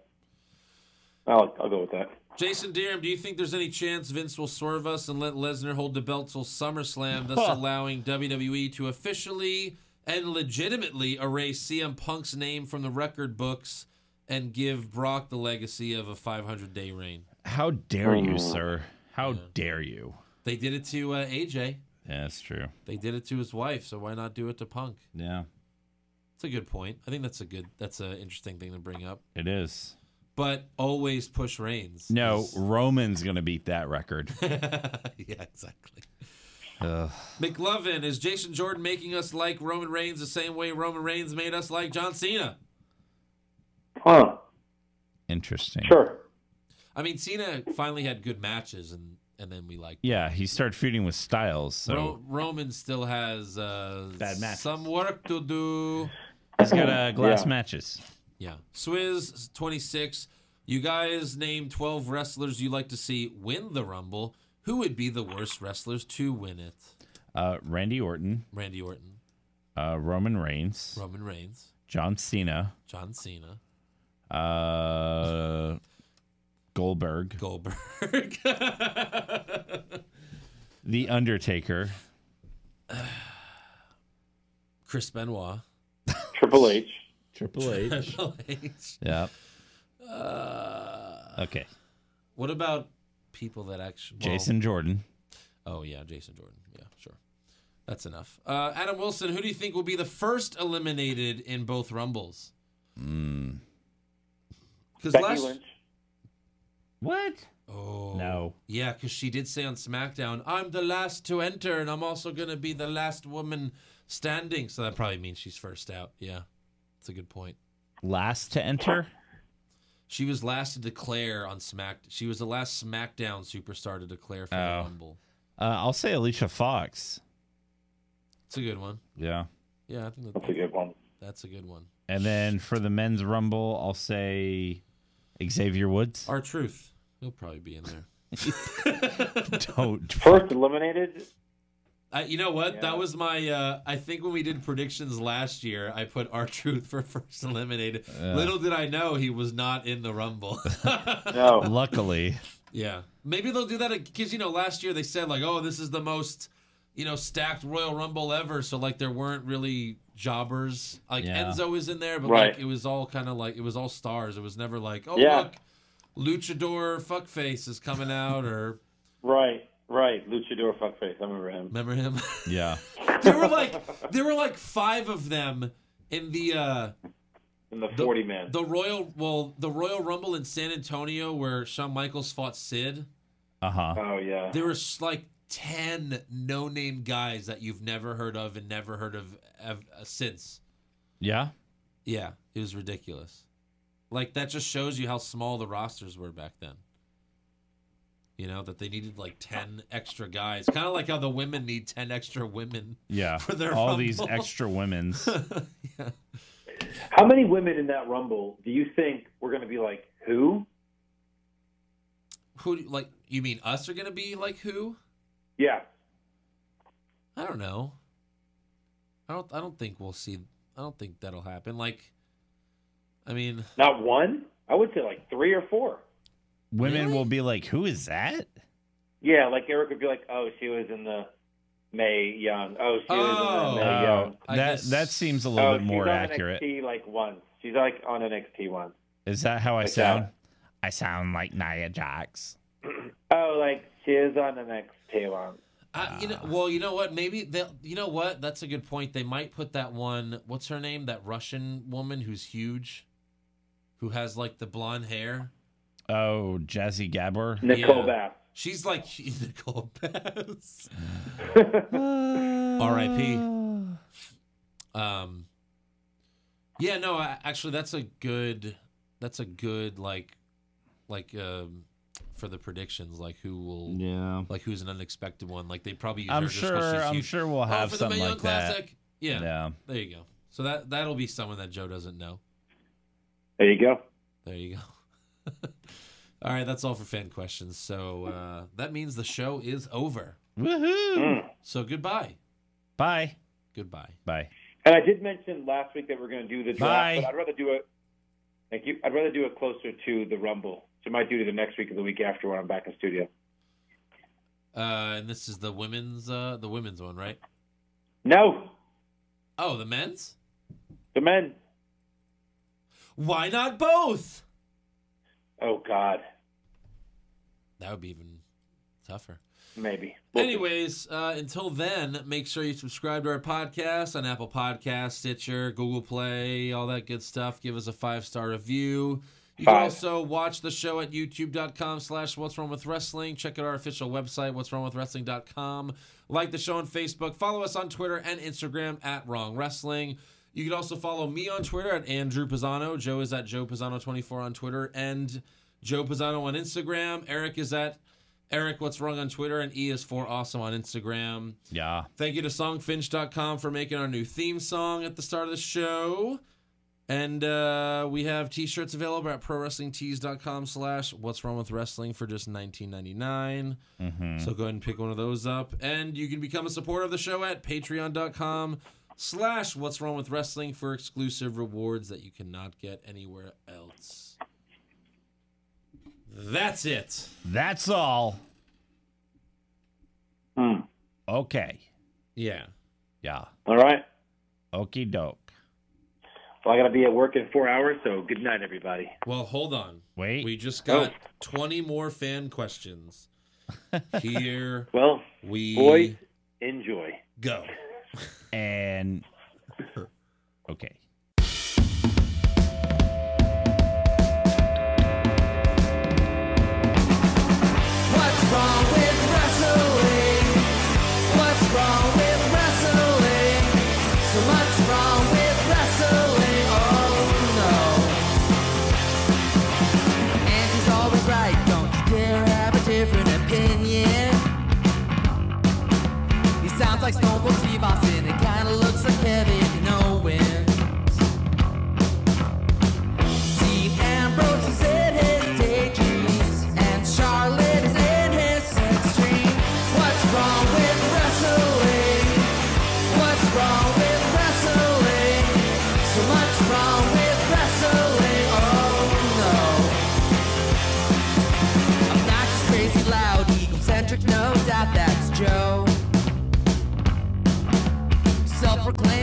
I'll go with that. Jason Deerham, do you think there's any chance Vince will swerve us and let Lesnar hold the belt till SummerSlam, thus allowing WWE to officially and legitimately erase CM Punk's name from the record books and give Brock the legacy of a 500-day reign? How dare you, sir? How dare you? They did it to AJ. Yeah, that's true. They did it to his wife, so why not do it to Punk? Yeah. It's a good point. I think that's an interesting thing to bring up. It is. But always push Reigns. No, Roman's going to beat that record. Yeah, exactly. McLovin, is Jason Jordan making us like Roman Reigns the same way Roman Reigns made us like John Cena? Huh. Interesting. Sure. I mean, Cena finally had good matches, and then we liked Yeah, he started feuding with Styles. So Roman still has bad matches. some work to do. He's got glass matches. Yeah. Swizz 26. You guys name 12 wrestlers you'd like to see win the Rumble. Who would be the worst wrestlers to win it? Randy Orton. Randy Orton. Roman Reigns. Roman Reigns. John Cena. John Cena. Goldberg. Goldberg. The Undertaker. Chris Benoit. Triple H. Triple H. Triple H. Yeah. Okay. What about people that actually... Jason Jordan. Oh, yeah, Jason Jordan. Yeah, sure. That's enough. Adam Wilson, who do you think will be the first eliminated in both Rumbles? Becky Lynch. What? Oh. No. Yeah, because she did say on SmackDown, I'm the last to enter, and I'm also going to be the last woman standing. So that probably means she's first out. Yeah, that's a good point. Last to enter? She was last to declare on She was the last SmackDown superstar to declare for the Rumble. I'll say Alicia Fox. It's a good one. Yeah. Yeah, I think that's a good one. That's a good one. And then for the men's Rumble, I'll say Xavier Woods. R-Truth. He'll probably be in there. Don't. First eliminated? You know what? Yeah. That was my... I think when we did predictions last year, I put R-Truth for first eliminated. Little did I know he was not in the Rumble. No. Luckily. Yeah. Maybe they'll do that because, last year they said, this is the most, stacked Royal Rumble ever. So, there weren't really jobbers. Enzo is in there, but, it was all kind of it was all stars. It was never look, Luchador Fuckface is coming out or... Right. Luchador Fuckface. I remember him. Remember him? Yeah. there were 5 of them in the in the 40-man. The Royal Rumble in San Antonio where Shawn Michaels fought Sid. Oh yeah. There was like 10 no-name guys that you've never heard of and never heard of since. Yeah? Yeah, it was ridiculous. Like, that just shows you how small the rosters were back then. You know, that they needed like 10 extra guys. Kind of like how the women need 10 extra women. Yeah, for their all Rumble. these extra women's. Yeah. How many women in that Rumble do you think we're going to be like, who? Who, like, you mean us are going to be like who? Yeah. I don't know. I don't think we'll see. I don't think that'll happen. Like, I mean, not one? I would say like 3 or 4. Women really? will be like, who is that? Yeah, like Eric would be like, oh, she was in the Mae Young. Oh, she was in the Mae Young. That seems a little bit more accurate. NXT like once. She's like on NXT once. Is that how I sound? I sound like Nia Jax. Oh, like she is on NXT once. You know what? Maybe they'll. You know what? That's a good point. They might put that one. What's her name? That Russian woman who's huge, who has like the blonde hair. Oh, Jazzy Gabor. Nicole Bass. She's like Nicole Bass. R.I.P. Yeah, no. Actually, that's a good like for the predictions, like who will, like who's an unexpected one. Like they probably use her just 'cause she's huge. sure we'll have for something the Mae Young like that. Classic. Yeah, there you go. So that'll be someone that Joe doesn't know. There you go. There you go. All right, that's all for fan questions. So that means the show is over. Woohoo! So goodbye. Bye. Goodbye. Bye. And I did mention last week that we're going to do the draft, Bye. but I'd rather do it. Thank you. I'd rather do it closer to the Rumble. So I might do it the next week or the week after when I'm back in studio. And this is the women's one, right? No. Oh, the men's? The men. Why not both? Oh, God. That would be even tougher. Maybe. Anyways, until then, make sure you subscribe to our podcast on Apple Podcasts, Stitcher, Google Play, all that good stuff. Give us a 5-star review. You can also watch the show at youtube.com/What's Wrong With Wrestling. Check out our official website, what'swrongwithwrestling.com. Like the show on Facebook. Follow us on Twitter and Instagram at Wrong Wrestling. You can also follow me on Twitter at Andrew Pisano. Joe is at Joe Pisano24 on Twitter and Joe Pisano on Instagram. Eric is at Eric What's Wrong on Twitter, and E is for Awesome on Instagram. Yeah. Thank you to songfinch.com for making our new theme song at the start of the show. And we have t-shirts available at prowrestlingtees.com/What's Wrong With Wrestling for just $19.99. So go ahead and pick one of those up. And you can become a supporter of the show at patreon.com/What's Wrong With Wrestling for exclusive rewards that you cannot get anywhere else. That's it. That's all. Okay. Yeah. Yeah. All right. Okie doke. Well, I got to be at work in 4 hours, so good night, everybody. Well, hold on. Wait. We just got 20 more fan questions. Here Well, we boys, enjoy. go. And okay. What's wrong with wrestling? What's wrong with wrestling? So much wrong with wrestling. Oh no. And he's always right. Don't you dare have a different opinion. He sounds like Stone Cold Steve Austin. It kinda looks like Kevin Owens. Dean Ambrose is in his daydreams, and Charlotte is in his sex dream. What's wrong with wrestling? What's wrong with wrestling? So much wrong with wrestling. Oh no. Obnoxious, crazy, loud, egocentric, no doubt that's Joe. Self-proclaimed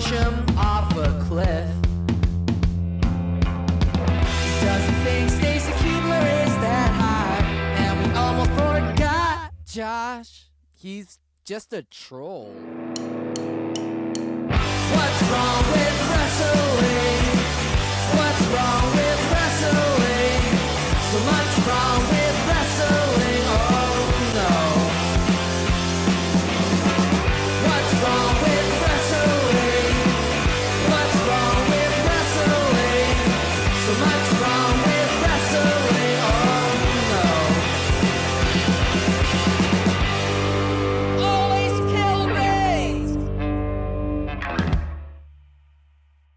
him off a cliff. He doesn't think Stacy Keebler is that high, and we almost forgot Josh. He's just a troll. What's wrong with wrestling? What's wrong